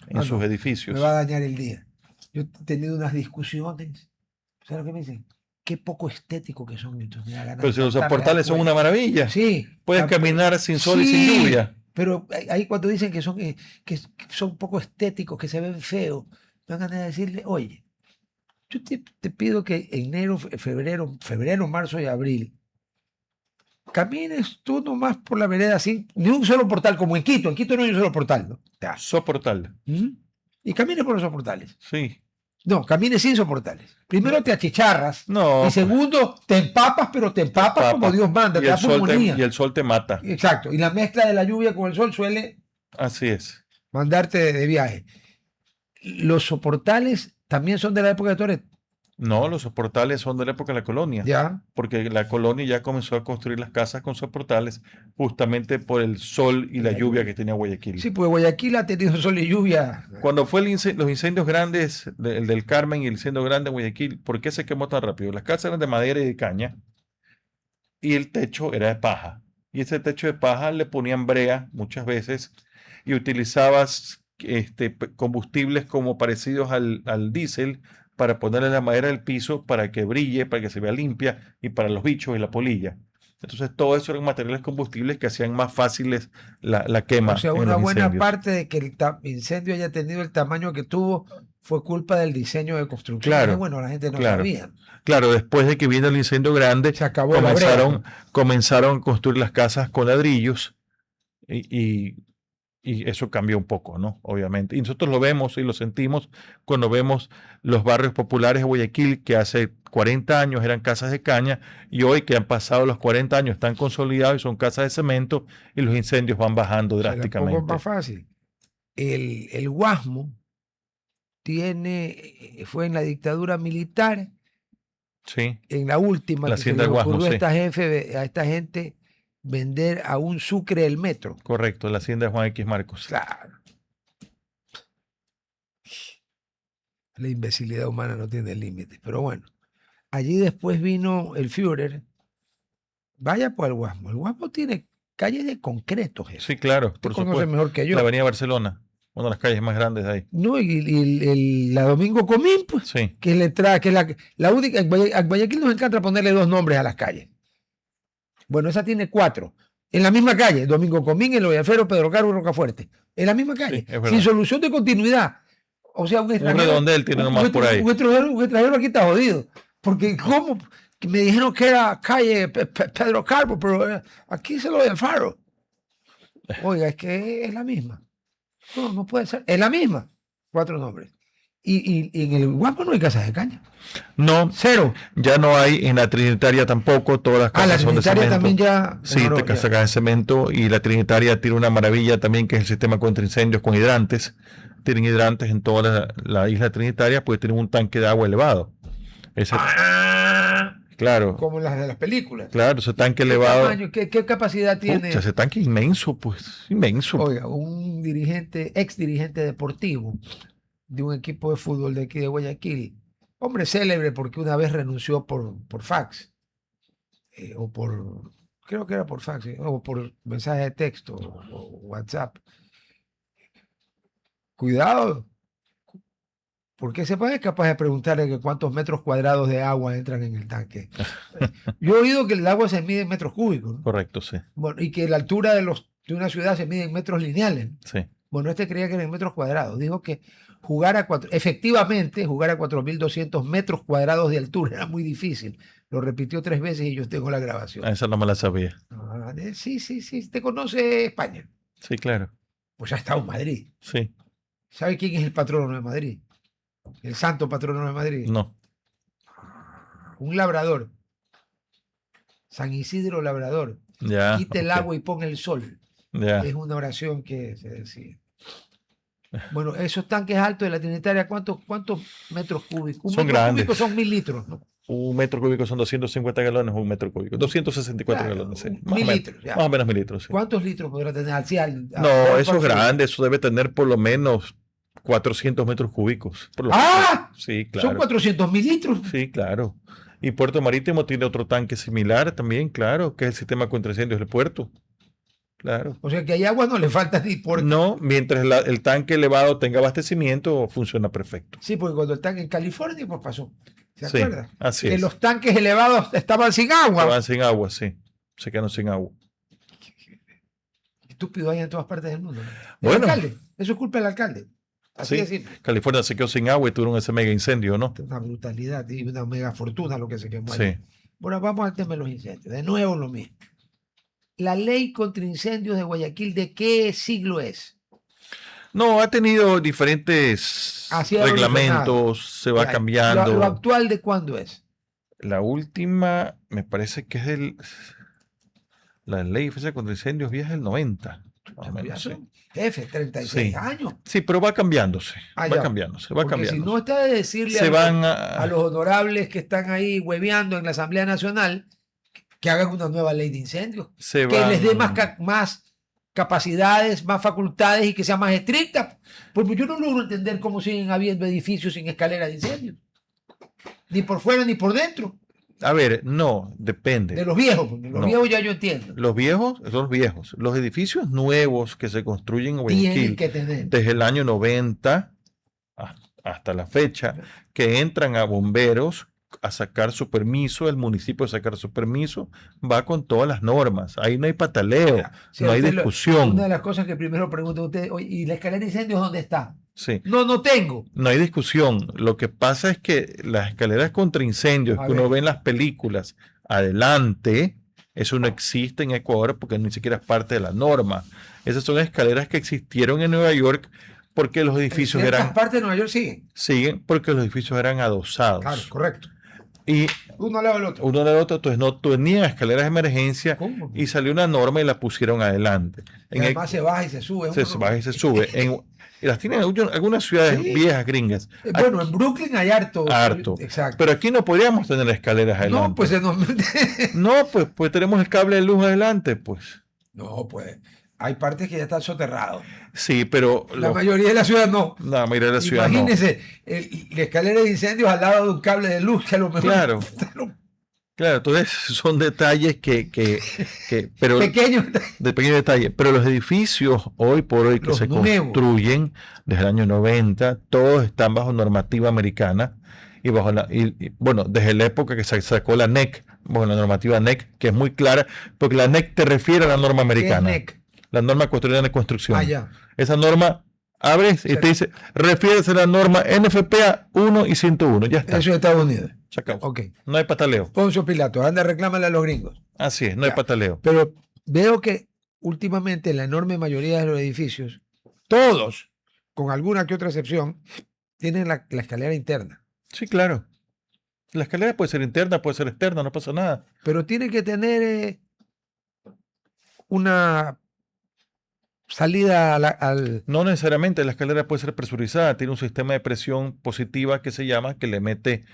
en Ah, sus no, edificios. Me va a dañar el día. Yo he tenido unas discusiones. ¿Sabes lo que me dicen? Qué poco estético que son. Entonces me da ganas Pero de si los cantarle soportales son después. una maravilla. Sí. Puedes ah, caminar sin sol y sí, sin lluvia. Pero ahí cuando dicen que son poco estéticos, que se ven feos, me dan ganas de decirle, oye, yo te pido que enero, febrero, marzo y abril, camines tú nomás por la vereda así, ni un solo portal, como en Quito no hay un solo portal, ¿no? Ya. Soportal. ¿Mm? Y camines por esos portales. Sí. No, camines sin soportales. Primero te achicharras. No. Y segundo, te empapas, pero te empapas como Dios manda. Y te da pulmonía. y el sol te mata. Exacto. Y la mezcla de la lluvia con el sol suele Así es. mandarte de viaje. Los soportales también son de la época de Toret. No, los soportales son de la época de la colonia. Ya. Porque la colonia ya comenzó a construir las casas con soportales justamente por el sol y la lluvia que tenía Guayaquil. Sí, pues Guayaquil ha tenido sol y lluvia. Cuando fue los incendios grandes, el del Carmen y el incendio grande de Guayaquil, ¿por qué se quemó tan rápido? Las casas eran de madera y de caña y el techo era de paja. Y ese techo de paja le ponían brea muchas veces y utilizabas combustibles como parecidos al diésel para ponerle la madera del piso para que brille, para que se vea limpia y para los bichos y la polilla. Entonces todo eso eran materiales combustibles que hacían más fáciles la quema. O sea, en una los buena incendios. parte de que el incendio haya tenido el tamaño que tuvo fue culpa del diseño de construcción. Claro, Que, bueno, la gente no claro. sabía. Claro, después de que vino el incendio grande, Se acabó la brea. comenzaron a construir las casas con ladrillos y eso cambió un poco, ¿no? Obviamente. Y nosotros lo vemos y lo sentimos cuando vemos los barrios populares de Guayaquil, que hace 40 años eran casas de caña y hoy que han pasado los 40 años están consolidados y son casas de cemento y los incendios van bajando drásticamente. Un poco más fácil. El Guasmo fue en la dictadura militar, Sí. en la última, La que se hacienda le del Guasmo, ocurrió sí. a esta gente vender a un sucre el metro. Correcto, la hacienda de Juan X Marcos. Claro. La imbecilidad humana no tiene límites. Pero bueno, allí después vino el Führer. Vaya por el Guasmo. El Guasmo tiene calles de concreto, jefe. Sí, claro, Usted por conoce supuesto. mejor que yo. La Avenida Barcelona, una de las calles más grandes de ahí. No, y la Domingo Comín, pues, Sí, que le trae, que es la única. A Guayaquil nos encanta ponerle dos nombres a las calles. Bueno, esa tiene 4. En la misma calle, Domingo Comín, El Hoyafero, Pedro Caro y Rocafuerte. En la misma calle, es verdad. sin solución de continuidad. O sea, un un extranjero. redondel tiene nomás por ahí. Un extranjero aquí está jodido. Porque, ¿cómo? Que me dijeron que era calle Pedro Carbo, pero aquí se lo de Alfaro. Oiga, es que es la misma. No, no puede ser. Es la misma. 4 nombres. Y en el Guapo no hay casas de caña. No, 0. ya no hay en la Trinitaria tampoco, todas las Ah, la casas son de Trinitaria cemento. también ya. Sí, mejoró, te ya. casas de cemento y la Trinitaria tiene una maravilla también que es el sistema contra incendios con hidrantes. Tienen hidrantes en toda la isla Trinitaria porque tienen un tanque de agua elevado. Ese, claro, Como las de las películas. claro, ese tanque ¿Qué elevado. tamaño, qué capacidad tiene? Pucha, ese tanque inmenso, pues, inmenso. Oiga, un ex dirigente deportivo de un equipo de fútbol de aquí de Guayaquil, hombre célebre porque una vez renunció por fax, creo que era por fax, o por mensaje de texto o WhatsApp. Cuidado, porque ese padre es capaz de preguntarle que cuántos metros cuadrados de agua entran en el tanque. Yo he oído que el agua se mide en metros cúbicos, ¿no? Correcto, sí. Bueno, y que la altura de una ciudad se mide en metros lineales. Sí. Bueno, este creía que era en metros cuadrados. Dijo que efectivamente, jugar a 4.200 metros cuadrados de altura era muy difícil. Lo repitió 3 veces y yo tengo la grabación. Esa no me la sabía. Sí. ¿Te conoce España? Sí, claro. Pues ya ha estado en Madrid. Sí. ¿Sabe quién es el patrono de Madrid? El santo patrono de Madrid. No. Un labrador. San Isidro Labrador. Ya. Quita el agua y ponga el sol. Ya. Es una oración que se decía. Bueno, esos tanques altos de la Trinitaria, ¿cuántos metros cúbicos? Un Son metro grandes. cúbico son 1.000 litros, ¿no? Un metro cúbico son 250 galones, un metro cúbico. 264 Claro, galones, sí. 1.000 litros, ya. Más o menos 1.000 litros, sí. ¿Cuántos litros podrá tener No, eso es grande, eso debe tener por lo menos 400 metros cúbicos. Por lo ¡Ah! menos. Sí, claro. Son 400.000 litros. Sí, claro. Y Puerto Marítimo tiene otro tanque similar también, claro, que es el sistema contra incendios del puerto. Claro. O sea que hay agua no le falta ni por... No, mientras el tanque elevado tenga abastecimiento, funciona perfecto. Sí, porque cuando el tanque en California, pues pasó. ¿Se Sí, acuerda? así Que es. los tanques elevados estaban sin agua. Estaban sin agua, sí. Se quedaron sin agua. Estúpido hay en todas partes del mundo. ¿No? Bueno. El alcalde, eso es culpa del alcalde. Así Sí. de simple. California se quedó sin agua y tuvieron ese mega incendio, ¿no? Una brutalidad y una mega fortuna lo que se quemó Sí. allí. Bueno, vamos al tema de los incendios. De nuevo lo mismo. La ley contra incendios de Guayaquil, ¿de qué siglo es? No, ha tenido diferentes Así ha evolucionado. reglamentos, se va Ya, cambiando. ¿Lo actual de cuándo es? La última, me parece que es la ley de defensa contra incendios vieja del 90, más o Ya menos, sí. son, jefe, 36 Sí. años. Sí, pero va cambiándose, Ah, va ya. cambiándose, va Porque si cambiándose. no está de decirle Se a van a los honorables que están ahí hueveando en la Asamblea Nacional que hagan una nueva ley de incendios, se que les dé van, más capacidades, más facultades y que sea más estricta. Porque yo no logro entender cómo siguen habiendo edificios sin escalera de incendios. Ni por fuera ni por dentro. a ver, no, depende. De los viejos, porque los No. viejos ya yo entiendo. Los viejos son los viejos. Los edificios nuevos que se construyen en Tienen Guayaquil que tener. desde el año 90 hasta la fecha, que entran a bomberos a sacar su permiso, el municipio a sacar su permiso, va con todas las normas. Ahí no hay pataleo, Sí, no hay usted discusión. una de las cosas que primero pregunto a usted, oye, ¿y la escalera de incendios dónde está? Sí. No tengo. No hay discusión. Lo que pasa es que las escaleras contra incendios A que uno ver. ve en las películas adelante, eso no existe en Ecuador porque ni siquiera es parte de la norma. Esas son escaleras que existieron en Nueva York porque los edificios En ciertas eran, partes de Nueva York siguen porque los edificios eran adosados. Claro, correcto. Y Uno al lado del otro. uno del otro, entonces no tenían escaleras de emergencia ¿Cómo? y salió una norma y la pusieron adelante. Y además se baja y se sube. se baja y se sube. Y las tienen algunas ciudades Sí. viejas gringas. Bueno, en Brooklyn hay harto. Harto. Exacto. Pero aquí no podríamos tener escaleras adelante. No, pues se nos... No, pues tenemos el cable de luz adelante, pues. No, pues hay partes que ya están soterrados. Sí, pero La mayoría de la ciudad no. la mayoría de la ciudad no. Imagínese la escalera de incendios al lado de un cable de luz que a lo mejor... Claro. Claro, entonces son detalles pero Pequeños. de pequeños detalles. Pero los edificios hoy por hoy que Los se nuevos. construyen desde el año 90, todos están bajo normativa americana y bajo bueno, desde la época que se sacó la NEC, bajo la normativa NEC, que es muy clara, porque la NEC te refiere a la norma americana. ¿Qué es NEC? La norma ecuatoriana de construcción. Ah, ya. Esa norma abres y te dice, refiérese a la norma NFPA 1 y 101. Ya está. Eso es Estados Unidos. Se acabó. Ok. No hay pataleo. Poncio Pilato, anda, reclámale a los gringos. Así es, no hay Ya. pataleo. Pero veo que últimamente la enorme mayoría de los edificios, todos, con alguna que otra excepción, tienen la escalera interna. Sí, claro. La escalera puede ser interna, puede ser externa, no pasa nada. Pero tiene que tener una salida al... No necesariamente la escalera puede ser presurizada, tiene un sistema de presión positiva que se llama, que le mete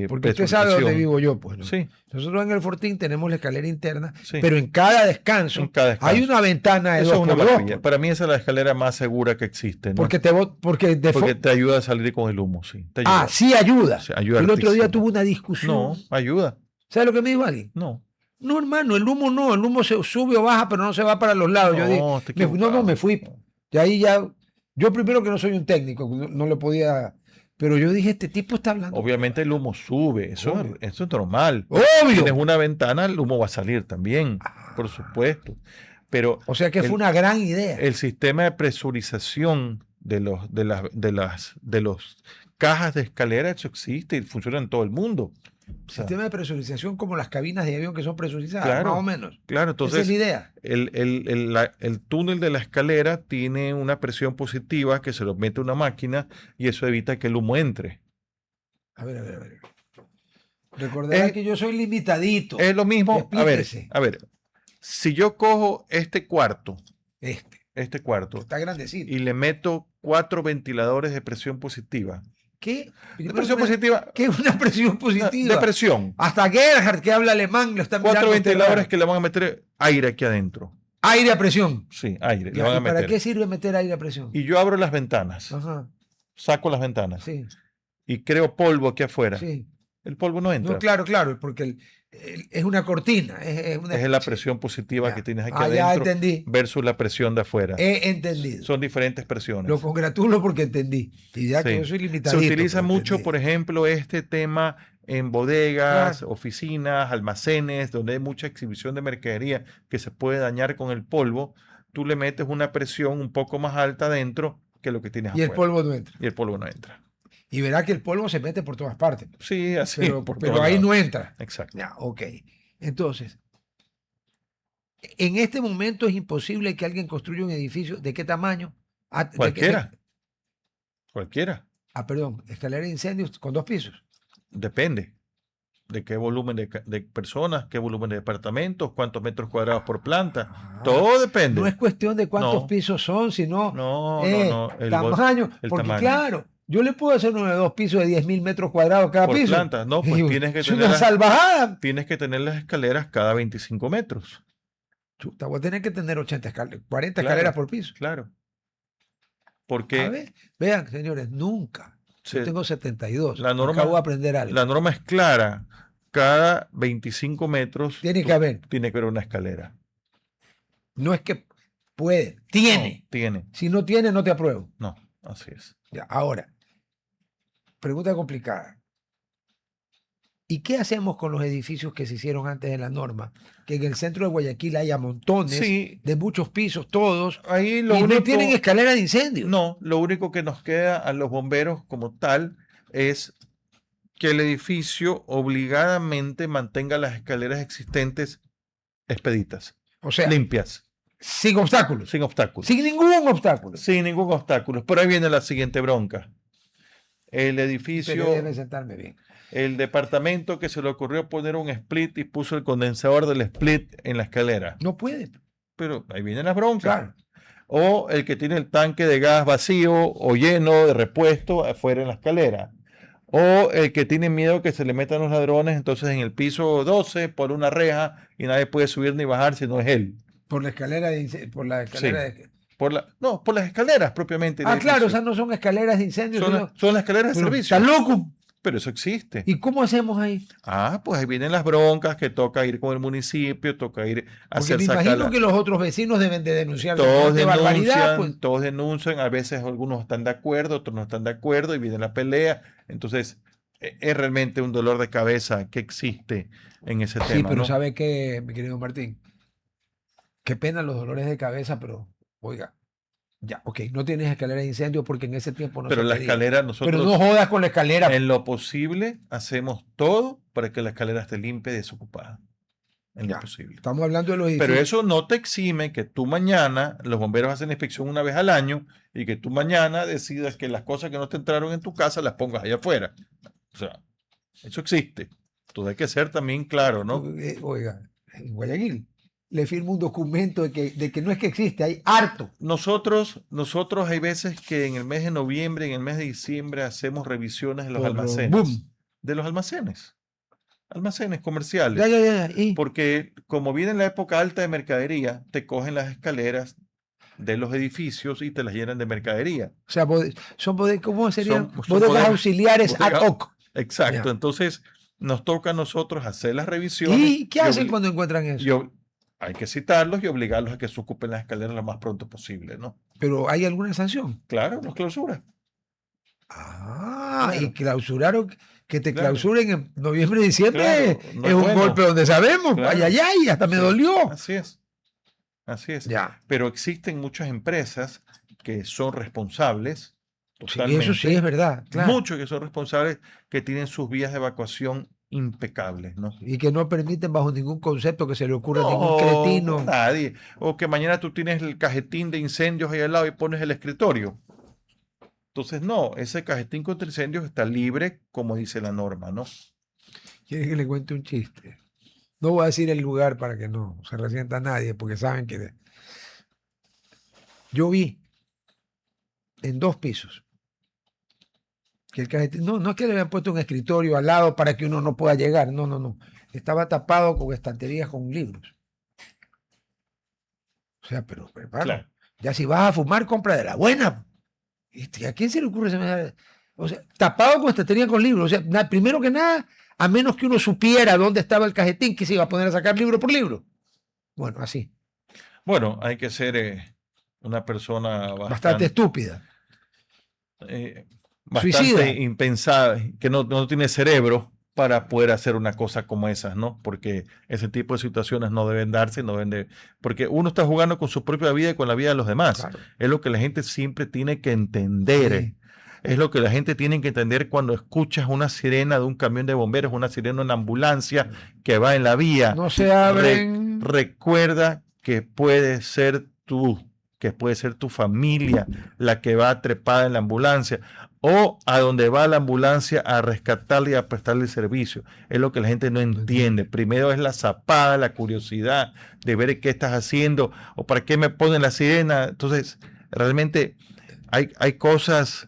Porque usted sabe dónde presurización. vivo yo, pues, ¿no? Sí, Nosotros en el Fortín tenemos la escalera interna, sí. pero en cada descanso, En cada descanso. hay una ventana de Eso es 2 una por 2. maravilla. Para mí esa es la escalera más segura que existe, ¿no? Porque Porque te ayuda a salir con el humo, sí. Te ayuda. sí ayuda. Sí, ayuda El otro día hartísimo. tuve una discusión. No, ayuda. ¿Sabes lo que me dijo alguien? No. No, hermano, el humo se sube o baja, pero no se va para los lados. Yo No, dije, te me fui. Y ahí ya, yo primero que no soy un técnico, no le podía, pero yo dije, este tipo está hablando. Obviamente el humo sube, Obvio. eso es normal. ¡Obvio! Tienes una ventana, el humo va a salir también, por supuesto. Pero O sea que fue una gran idea. el sistema de presurización de los cajas de escalera, eso existe y funciona en todo el mundo. O sea, Sistema de presurización como las cabinas de avión que son presurizadas, Claro, más o menos. claro, Esa es entonces la idea. el túnel de la escalera tiene una presión positiva que se lo mete una máquina y eso evita que el humo entre. A ver. Recordará Es- que yo soy limitadito. Es lo mismo, Explíquese. a ver, si yo cojo este cuarto Está grandecito. y le meto 4 ventiladores de presión positiva. ¿Qué? De presión positiva, ¿Qué es una presión positiva? de presión. Hasta Gerhard, que habla alemán, lo está mirando. 4 usted ventiladores raro. que le van a meter aire aquí adentro. Aire a presión. Sí, aire, le Ya, van a ¿y ¿Para meter. qué sirve meter aire a presión? Y yo abro las ventanas, Ajá, saco las ventanas sí, y creo polvo aquí afuera. sí. El polvo no entra. No, claro, porque es una cortina. Es la sí. presión positiva Ya. que tienes aquí Ya adentro entendí. versus la presión de afuera. He entendido. Son diferentes presiones. Lo congratulo porque entendí. Y ya que Sí. yo soy Se limitadito. utiliza pero mucho, entendí. por ejemplo, este tema en bodegas, Claro. oficinas, almacenes, donde hay mucha exhibición de mercadería que se puede dañar con el polvo. Tú le metes una presión un poco más alta adentro que lo que tienes Y el afuera. polvo no entra. Y el polvo no entra. Y verá que el polvo se mete por todas partes. Sí, así. Pero, por pero todos ahí lados. no entra. Exacto. Ya, ok. Entonces, en este momento es imposible que alguien construya un edificio. ¿De qué tamaño? Ah, Cualquiera. Cualquiera. Perdón, escalera de incendios con 2 pisos. Depende de qué volumen de personas, qué volumen de departamentos, cuántos metros cuadrados por planta. Todo depende. No es cuestión de cuántos No. pisos son, sino No. tamaño. El Porque tamaño. claro, yo le puedo hacer uno de 2 pisos de 10.000 metros cuadrados cada Por piso. planta. No, pues tienes que Es tener una salvajada. tienes que tener las escaleras cada 25 metros. Chuta, voy a tener que tener 40 Claro, escaleras por piso. Claro. A Porque ver, vean, señores, nunca. Yo tengo 72. la norma, acabo de aprender algo. La norma es clara. Cada 25 metros Tiene que haber. tiene que haber una escalera. No es que puede, tiene. No, tiene. Si no tiene, no te apruebo. No, así es. Ya, ahora, pregunta complicada. ¿Y qué hacemos con los edificios que se hicieron antes de la norma? Que en el centro de Guayaquil haya montones de muchos pisos, todos, ahí y no tienen escalera de incendio. No, lo único que nos queda a los bomberos como tal es que el edificio obligadamente mantenga las escaleras existentes expeditas, O sea, limpias, sin obstáculos. sin obstáculos. Sin ningún obstáculo. Sin ningún obstáculo. Pero ahí viene la siguiente bronca. El edificio, Pero déjeme sentarme bien. el departamento que se le ocurrió poner un split y puso el condensador del split en la escalera. No puede. Pero ahí vienen las broncas. Claro. O el que tiene el tanque de gas vacío o lleno de repuesto afuera en la escalera. O el que tiene miedo que se le metan los ladrones, entonces en el piso 12 por una reja y nadie puede subir ni bajar si no es él. Por la escalera de incendio. Por la escalera Sí. Por las escaleras propiamente. Claro, esas no son escaleras de incendio. Son las escaleras de servicio. ¿Está loco? Pero eso existe. ¿Y cómo hacemos ahí? Pues ahí vienen las broncas, que toca ir con el municipio, toca ir a Porque hacer me imagino que los otros vecinos deben de denunciar. Todos barbaridad, pues. todos denuncian, a veces algunos están de acuerdo, otros no están de acuerdo y viene la pelea. Entonces, es realmente un dolor de cabeza que existe en ese tema. Sí, pero ¿no? ¿sabe qué, mi querido Martín? Qué pena los dolores de cabeza, pero, oiga, ya, ok, no tienes escalera de incendio porque en ese tiempo no Pero se la pedía. escalera, nosotros Pero no jodas con la escalera. en lo posible hacemos todo para que la escalera esté limpia y desocupada. En lo posible. Estamos hablando de los edificios. Pero eso no te exime que tú mañana, los bomberos hacen inspección una vez al año, y que tú mañana decidas que las cosas que no te entraron en tu casa las pongas allá afuera. O sea, eso existe. Entonces hay que ser también claro, ¿no? Oiga, en Guayaquil le firmo un documento de que no es que existe, hay harto. Nosotros hay veces que en el mes de noviembre, en el mes de diciembre, hacemos revisiones de los almacenes. ¡Bum! De los almacenes. Almacenes comerciales. Ya. Porque como viene la época alta de mercadería, te cogen las escaleras de los edificios y te las llenan de mercadería. O sea, son bodegas, ¿cómo serían? Son Bodegas auxiliares ad hoc. Exacto. Ya. Entonces, nos toca a nosotros hacer las revisiones. ¿Y qué hacen cuando encuentran eso? Hay que citarlos y obligarlos a que se ocupen las escaleras lo más pronto posible, ¿no? ¿Pero hay alguna sanción? Claro, nos clausura. Y clausuraron, que te clausuren en noviembre, diciembre, no es un golpe donde sabemos, ay, hasta me dolió. Así es. Ya. Pero existen muchas empresas que son responsables, totalmente. Eso sí es verdad, claro. Muchos que son responsables, que tienen sus vías de evacuación impecables, ¿no? Y que no permiten bajo ningún concepto que se le ocurra a ningún cretino. Nadie. O que mañana tú tienes el cajetín de incendios ahí al lado y pones el escritorio. Entonces, no, ese cajetín contra incendios está libre, como dice la norma, ¿no? ¿Quieren que le cuente un chiste? No voy a decir el lugar para que no se resienta nadie, porque saben que yo vi en 2 pisos que el cajetín, no es que le habían puesto un escritorio al lado para que uno no pueda llegar, no. Estaba tapado con estanterías con libros. O sea, pero claro. Ya si vas a fumar, compra de la buena. ¿A quién se le ocurre semejante? O sea, tapado con estantería con libros. O sea, primero que nada, a menos que uno supiera dónde estaba el cajetín, que se iba a poner a sacar libro por libro. Bueno, así. Bueno, hay que ser una persona bastante estúpida. Bastante suicida, impensada, que no tiene cerebro para poder hacer una cosa como esas, ¿no? Porque ese tipo de situaciones no deben darse, porque uno está jugando con su propia vida y con la vida de los demás. Claro. Es lo que la gente siempre tiene que entender. Sí. Es lo que la gente tiene que entender cuando escuchas una sirena de un camión de bomberos, una sirena de una ambulancia que va en la vía. No se abren. Recuerda que puede ser tú, que puede ser tu familia la que va trepada en la ambulancia, o a donde va la ambulancia a rescatarle y a prestarle el servicio. Es lo que la gente no entiende. Primero es la zapada, la curiosidad de ver qué estás haciendo o para qué me ponen la sirena. Entonces, realmente hay cosas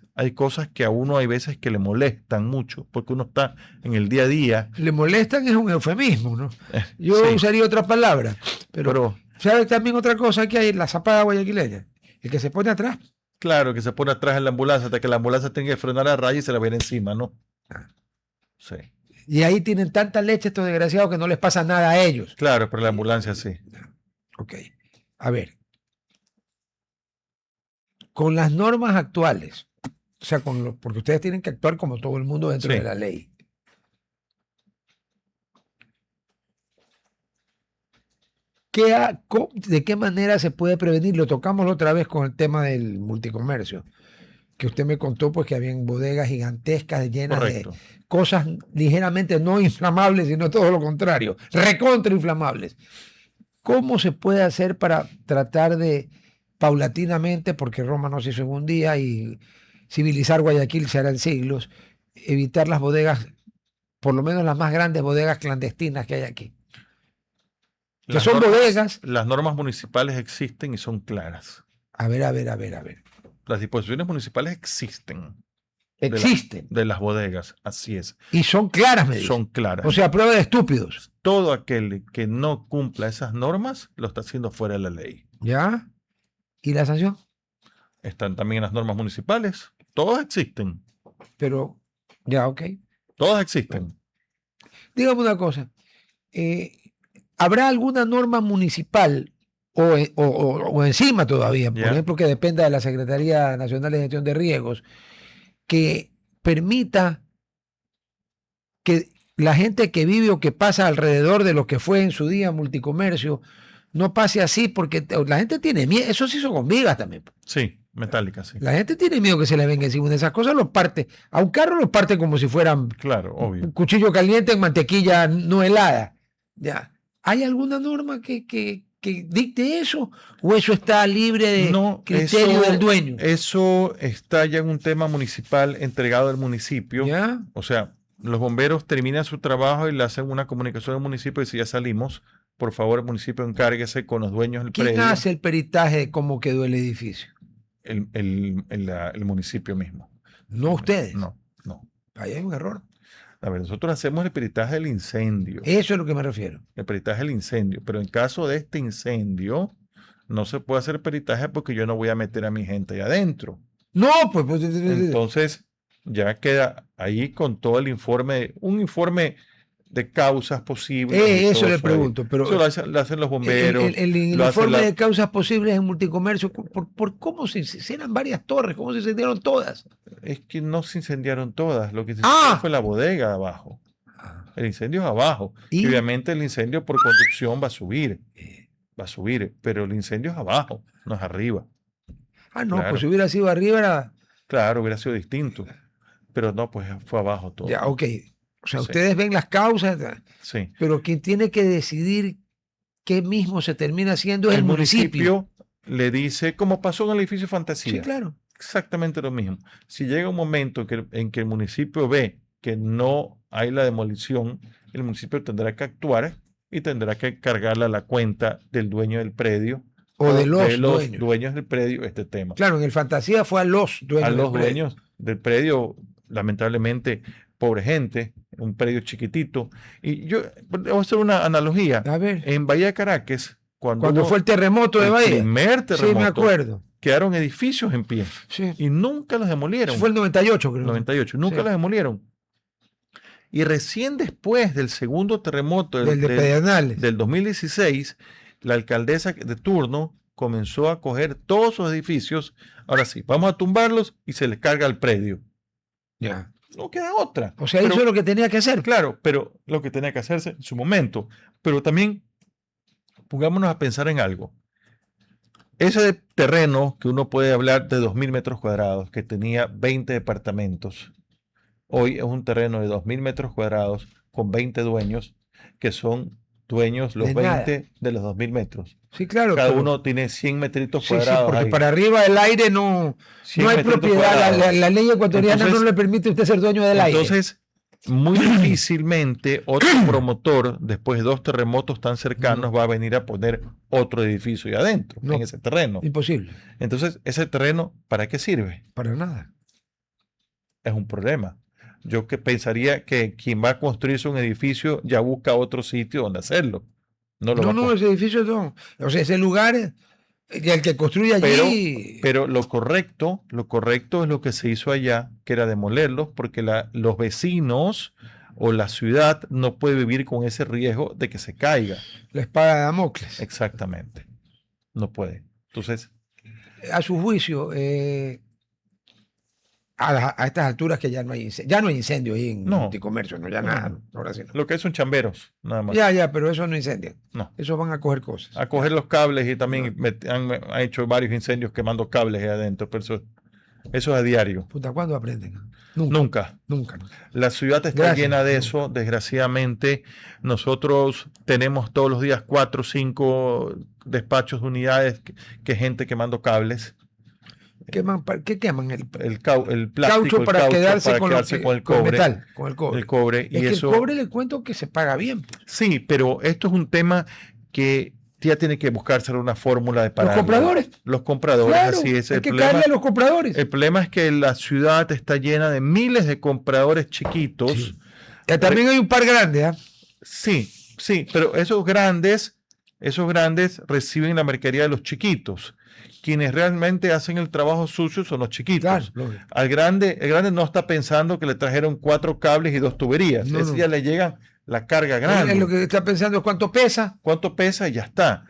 que a uno hay veces que le molestan mucho porque uno está en el día a día. Le molestan es un eufemismo, ¿no? Yo Sí. usaría otra palabra, pero ¿sabes también otra cosa que hay? La zapada guayaquileña. El que se pone atrás. Claro, que se pone atrás en la ambulancia hasta que la ambulancia tenga que frenar a raya y se la viene encima, ¿no? Sí. Y ahí tienen tanta leche estos desgraciados que no les pasa nada a ellos. Claro, pero la ambulancia sí. Ok. A ver. Con las normas actuales, o sea, porque ustedes tienen que actuar como todo el mundo dentro Sí. de la ley. ¿De qué manera se puede prevenir? Lo tocamos la otra vez con el tema del multicomercio, que usted me contó pues que habían bodegas gigantescas llenas Correcto. de cosas ligeramente no inflamables, sino todo lo contrario, recontra inflamables. ¿Cómo se puede hacer para tratar de paulatinamente, porque Roma no se hizo en un día y civilizar Guayaquil se hará en siglos, evitar las bodegas, por lo menos las más grandes bodegas clandestinas que hay aquí? Que son bodegas. Las normas municipales existen y son claras. A ver. Las disposiciones municipales existen. Existen. De las bodegas, así es. Y son claras, me dice. Son claras. O sea, prueba de estúpidos. Todo aquel que no cumpla esas normas lo está haciendo fuera de la ley. ¿Ya? ¿Y la sanción? Están también las normas municipales. Todas existen. Pero, ya, ok. Todas existen. Dígame una cosa. ¿Habrá alguna norma municipal o encima todavía, por ejemplo, que dependa de la Secretaría Nacional de Gestión de Riesgos, que permita que la gente que vive o que pasa alrededor de lo que fue en su día multicomercio no pase así? Porque la gente tiene miedo. Eso se hizo con vigas también. Sí, metálicas, sí. La gente tiene miedo que se le venga encima. De esas cosas los parte. A un carro los parte como si fueran, claro, obvio, un cuchillo caliente en mantequilla no helada. ¿Ya? ¿Hay alguna norma que dicte eso? ¿O eso está libre de criterio del dueño? Eso está ya en un tema municipal entregado al municipio. ¿Ya? O sea, los bomberos terminan su trabajo y le hacen una comunicación al municipio y si ya salimos, por favor, el municipio encárguese con los dueños del predio. ¿Quién hace el peritaje de cómo quedó el edificio? El municipio mismo. No ustedes. No. Ahí hay un error. A ver, nosotros hacemos el peritaje del incendio. Eso es lo que me refiero. El peritaje del incendio. Pero en caso de este incendio, no se puede hacer peritaje porque yo no voy a meter a mi gente ahí adentro. No, pues. Entonces, ya queda ahí con todo el informe, un informe de causas posibles. Eso le pregunto. Pero eso lo hacen los bomberos. El informe de causas posibles en multicomercio, ¿por cómo se incendiaron varias torres? ¿Cómo se incendiaron todas? Es que no se incendiaron todas. Lo que se incendió fue la bodega de abajo. El incendio es abajo. Y obviamente el incendio por conducción va a subir. Pero el incendio es abajo, no es arriba. No, claro. Pues si hubiera sido arriba era... Claro, hubiera sido distinto. Pero no, pues fue abajo todo. Ya, ok. O sea, ustedes ven las causas, sí. Pero quien tiene que decidir qué mismo se termina haciendo es el municipio. Le dice, como pasó en el edificio Fantasía. Sí, claro. Exactamente lo mismo. Si llega un momento en que el municipio ve que no hay la demolición, el municipio tendrá que actuar y tendrá que cargarle a la cuenta del dueño del predio o de los dueños del predio este tema. Claro, en el Fantasía fue a los dueños del predio, lamentablemente, pobre gente, un predio chiquitito. Y yo voy a hacer una analogía. A ver. En Bahía de Caracas, cuando fue el terremoto de Bahía. El primer terremoto. Sí, me acuerdo. Quedaron edificios en pie. Sí. Y nunca los demolieron. Eso fue el 98, creo. 98. Nunca los demolieron. Y recién después del segundo terremoto del 2016, la alcaldesa de turno comenzó a coger todos esos edificios. Ahora sí, vamos a tumbarlos y se les carga el predio. Ya. No queda otra. O sea, eso es lo que tenía que hacer. Claro, pero lo que tenía que hacerse en su momento. Pero también pongámonos a pensar en algo. Ese terreno que uno puede hablar de 2.000 metros cuadrados, que tenía 20 departamentos, hoy es un terreno de 2.000 metros cuadrados con 20 dueños, que son dueños los De nada. 20 de los 2.000 metros. Sí, claro. Cada pero- uno tiene 100 metritos sí, sí, cuadrados porque ahí. para arriba del aire no 100 hay metritos propiedad. cuadrados. La ley ecuatoriana Entonces- no le permite a usted ser dueño del aire. Entonces, muy difícilmente otro promotor, después de 2 terremotos tan cercanos, va a venir a poner otro edificio ahí adentro, No. en ese terreno. Imposible. Entonces, ese terreno, ¿para qué sirve? Para nada. Es un problema. Yo que pensaría que quien va a construirse un edificio ya busca otro sitio donde hacerlo. No lo va a No, ese edificio no. O sea, ese lugar, y el que construye allí. Pero lo correcto es lo que se hizo allá, que era demolerlos, porque los vecinos o la ciudad no puede vivir con ese riesgo de que se caiga. La espada de Damocles. Exactamente. No puede. Entonces, A su juicio, a estas alturas que ya no hay incendio ahí en No. Multicomercio, no, ya No, nada. no. Ahora sí no. lo que son chamberos, nada más. Ya, pero eso no incendia. No. Eso van a coger cosas. A coger los cables y también han hecho varios incendios quemando cables ahí adentro, pero eso es a diario. Puta, ¿cuándo aprenden? Nunca. Nunca. Nunca. La ciudad está Gracias. llena de eso, desgraciadamente. Nosotros tenemos todos los días 4 o 5 despachos de unidades que gente quemando cables. ¿Qué queman? El El plástico, caucho el para caucho quedarse, para con, quedarse con el con cobre. metal, con el cobre. El cobre. Es Y que eso, el cobre le cuento que se paga bien. Pues. sí, pero esto es un tema que ya tiene que buscarse una fórmula de Los pararlo. compradores. Los compradores, Claro, así es. hay que caerle a los compradores. El problema es que la ciudad está llena de miles de compradores chiquitos. Sí. También hay un par grande, ¿ah? Sí, sí, pero esos grandes reciben la mercadería de los chiquitos. Quienes realmente hacen el trabajo sucio son los chiquitos. Claro, lógico. El grande no está pensando que le trajeron 4 cables y 2 tuberías. No, Ese no. ya le llega la carga grande. Él lo que está pensando es cuánto pesa. Cuánto pesa y ya está.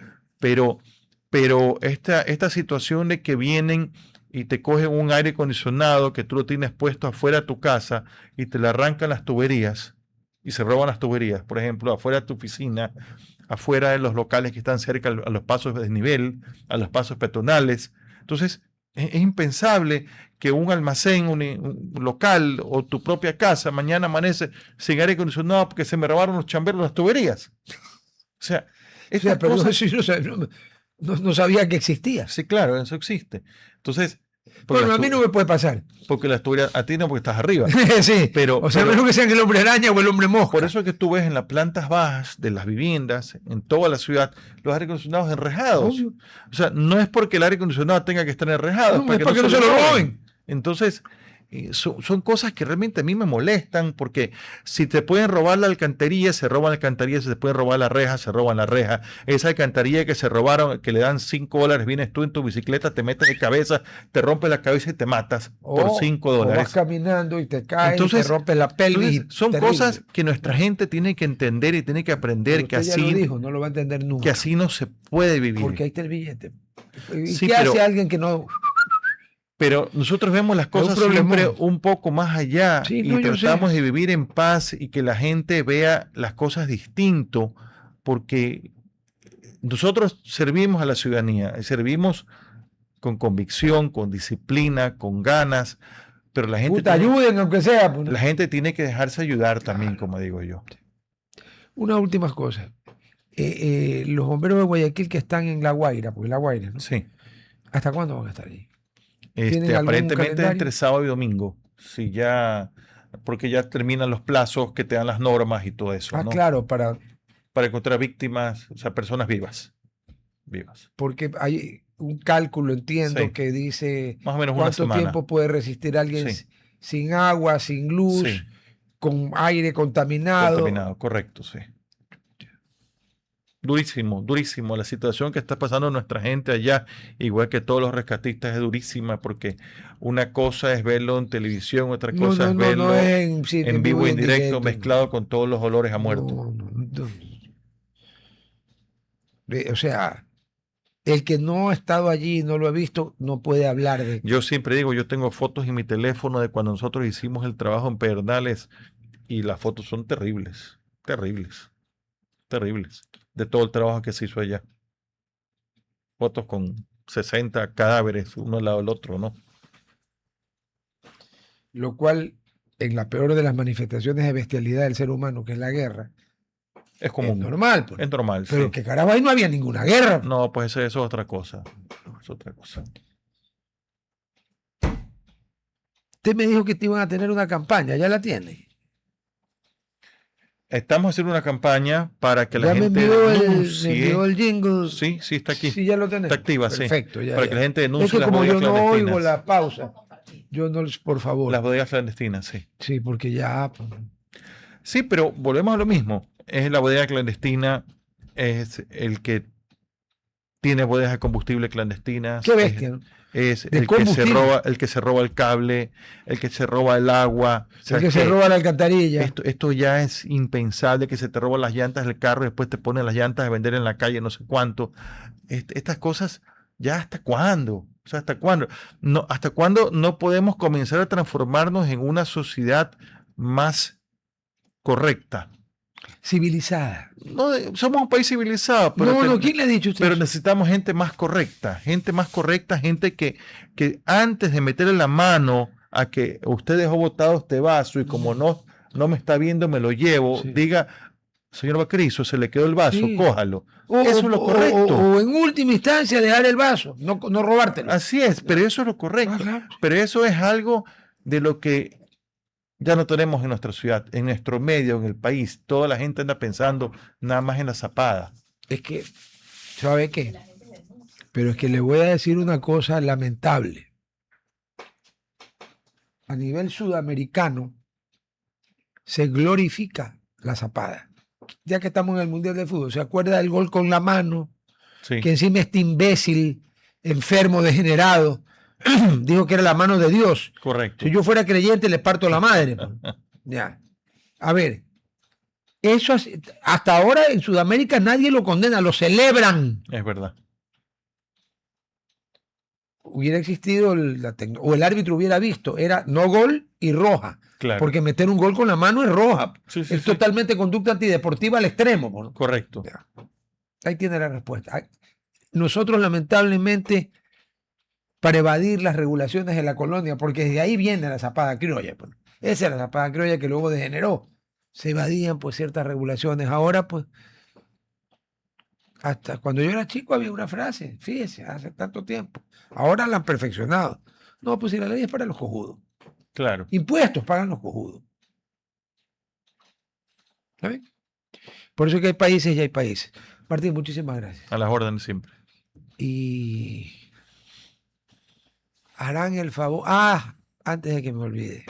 Pero esta situación de que vienen y te cogen un aire acondicionado que tú lo tienes puesto afuera de tu casa y te le arrancan las tuberías y se roban las tuberías, por ejemplo, afuera de tu oficina, afuera de los locales que están cerca a los pasos de desnivel, a los pasos peatonales. Entonces, es impensable que un almacén, un local o tu propia casa mañana amanece sin aire acondicionado porque se me robaron los chamberos las tuberías. O sea, O sea, estas pero cosas... eso no sabía que existía. Sí, claro, eso existe. Entonces, Bueno, a mí no me puede pasar. porque las tuberías, a ti no, porque estás arriba. Sí, Pero- o sea, a pero- menos que sean el hombre araña o el hombre mosca. Por eso es que tú ves en las plantas bajas de las viviendas, en toda la ciudad, los aire acondicionados enrejados. Obvio. O sea, no es porque el aire acondicionado tenga que estar enrejado, No, es para que no se lo roben. Entonces, son cosas que realmente a mí me molestan, porque si te pueden robar la alcantarilla, se roban la alcantarilla; si te pueden robar la reja, se roban la reja. Esa alcantarilla que se robaron, que le dan $5, vienes tú en tu bicicleta, te metes de cabeza, te rompes la cabeza y te matas por O $5. vas caminando y te caes, Entonces- te rompes la pelvis. Entonces, son terrible. cosas que nuestra gente tiene que entender y tiene que aprender, Pero que usted ya lo así, dijo, no lo va a entender nunca. que así no se puede vivir. Porque ahí está el billete. ¿Y Sí, qué pero- hace alguien que no? Pero nosotros vemos las Es un cosas problemón. siempre un poco más allá Sí, y no, yo tratamos sé. de vivir en paz y que la gente vea las cosas distinto, porque nosotros servimos a la ciudadanía y servimos con convicción, con disciplina, con ganas, pero la gente, Puta, ayuden aunque sea. Pues, la gente tiene que dejarse ayudar también, Claro. como digo yo. Una última cosa. Los bomberos de Guayaquil que están en La Guaira, porque La Guaira, ¿no? Sí. ¿Hasta cuándo van a estar allí? ¿Tienen algún Aparentemente calendario? entre sábado y domingo. Sí, porque ya terminan los plazos que te dan las normas y todo eso, ¿no? Claro, para Para encontrar víctimas, o sea, personas vivas. Vivas. porque hay un cálculo, entiendo, Sí. que dice Más o menos una cuánto semana. tiempo puede resistir alguien Sí. sin agua, sin luz, Sí, con aire contaminado. contaminado, correcto, sí. Durísimo, durísimo. La situación que está pasando nuestra gente allá, igual que todos los rescatistas, es durísima, porque una cosa es verlo en televisión, otra cosa es verlo no es sí, en vivo y en directo, mezclado con todos los olores a muerto. No. O sea, el que no ha estado allí y no lo ha visto, no puede hablar de... Yo siempre digo, yo tengo fotos en mi teléfono de cuando nosotros hicimos el trabajo en Pedernales y las fotos son terribles, terribles, terribles, de todo el trabajo que se hizo allá. Fotos con 60 cadáveres uno al lado del otro, ¿no? Lo cual, en la peor de las manifestaciones de bestialidad del ser humano, que es la guerra, Es común. Es normal. Pues. Es normal, pero sí. que carajo, ahí no había ninguna guerra. No, pues eso es otra cosa. Es otra cosa. Usted me dijo que te iban a tener una campaña, ¿ya la tiene? Estamos haciendo una campaña para que la Ya me gente envió denuncie. el jingle. Sí, sí, está aquí. Sí, ya lo tenés. Está activa, Perfecto, sí. ya, Para ya. que la gente denuncie es que las como yo bodegas no clandestinas. oigo la pausa, yo no, por favor. Las bodegas clandestinas, sí. Sí, porque ya... Pues, sí, pero volvemos a lo mismo. Es la bodega clandestina, es el que tiene bodegas de combustible clandestinas. qué bestia, ¿no? Es De el que combustible. se roba el cable, el que se roba el agua. O sea, El que se roba la alcantarilla. Esto ya es impensable, que se te roban las llantas del carro y después te ponen las llantas a vender en la calle no sé cuánto. Estas cosas, ¿ya hasta cuándo? O sea, ¿hasta cuándo? No, ¿hasta cuándo no podemos comenzar a transformarnos en una sociedad más correcta? Civilizada. No, somos un país civilizado, pero, ¿quién le ha dicho usted pero eso? necesitamos gente más correcta, gente que antes de meterle la mano a que usted dejó botado este vaso y como no me está viendo, me lo llevo, Sí. diga, señor Bacrizo, se le quedó el vaso, Sí. cójalo. Eso es lo correcto. O en última instancia dejar el vaso, no robártelo. Así es, pero eso es lo correcto. Claro. Pero eso es algo de lo que ya no tenemos en nuestra ciudad, en nuestro medio, en el país. Toda la gente anda pensando nada más en la zapada. Es que, ¿sabe qué? Pero es que le voy a decir una cosa lamentable. A nivel sudamericano se glorifica la zapada. Ya que estamos en el Mundial de Fútbol, ¿se acuerda del gol con la mano? Sí. Que encima este imbécil, enfermo, degenerado, dijo que era la mano de Dios. Correcto. Si yo fuera creyente, le parto la madre. Ya. A ver, eso hasta ahora en Sudamérica nadie lo condena, lo celebran. Es verdad. Hubiera existido o el árbitro hubiera visto, era no gol y roja. Claro. Porque meter un gol con la mano es roja. Sí, sí, es sí. totalmente conducta antideportiva al extremo. ¿No? Correcto. Ya. Ahí tiene la respuesta. Nosotros, lamentablemente, para evadir las regulaciones de la colonia, porque desde ahí viene la zapada criolla. Pues. Esa era la zapada criolla que luego degeneró. Se evadían pues ciertas regulaciones. Ahora, pues, hasta cuando yo era chico había una frase, fíjese, hace tanto tiempo. Ahora la han perfeccionado. No, pues si la ley es para los cojudos. Claro. Impuestos pagan los cojudos. ¿Saben? Por eso que hay países y hay países. Martín, muchísimas gracias. A las órdenes siempre. Y harán el favor. Antes de que me olvide.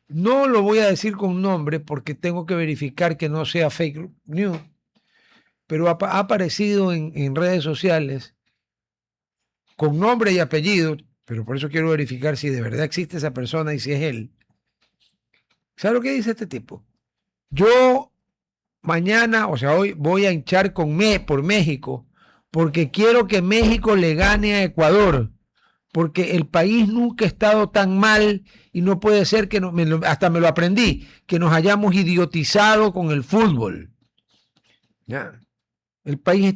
No lo voy a decir con nombre porque tengo que verificar que no sea fake news. Pero ha aparecido en redes sociales con nombre y apellido, pero por eso quiero verificar si de verdad existe esa persona y si es él. ¿Sabe lo que dice este tipo? Yo mañana, o sea, hoy voy a hinchar por México porque quiero que México le gane a Ecuador, porque el país nunca ha estado tan mal y no puede ser que hasta me lo aprendí, que nos hayamos idiotizado con el fútbol. Ya. El país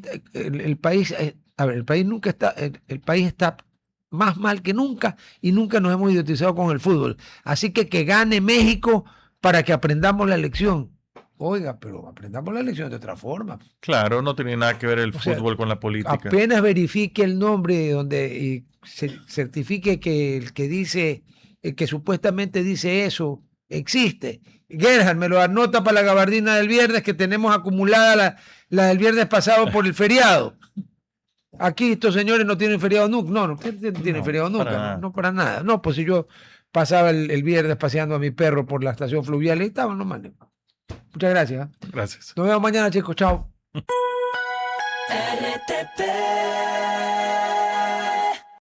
nunca está, el país está más mal que nunca y nunca nos hemos idiotizado con el fútbol. Así que gane México para que aprendamos la lección. Oiga, pero aprendamos la lección de otra forma. Claro, no tiene nada que ver el fútbol con la política. Apenas verifique el nombre y certifique que el que dice, el que supuestamente dice eso, existe. Gerhard, me lo anota para la gabardina del viernes que tenemos acumulada la del viernes pasado por el feriado. Aquí estos señores no tienen feriado nunca. No tienen feriado nunca. No para nada. No, pues si yo pasaba el viernes paseando a mi perro por la estación fluvial y estaban, no manes. Muchas gracias. Gracias. Nos vemos mañana, chicos. Chao. RTP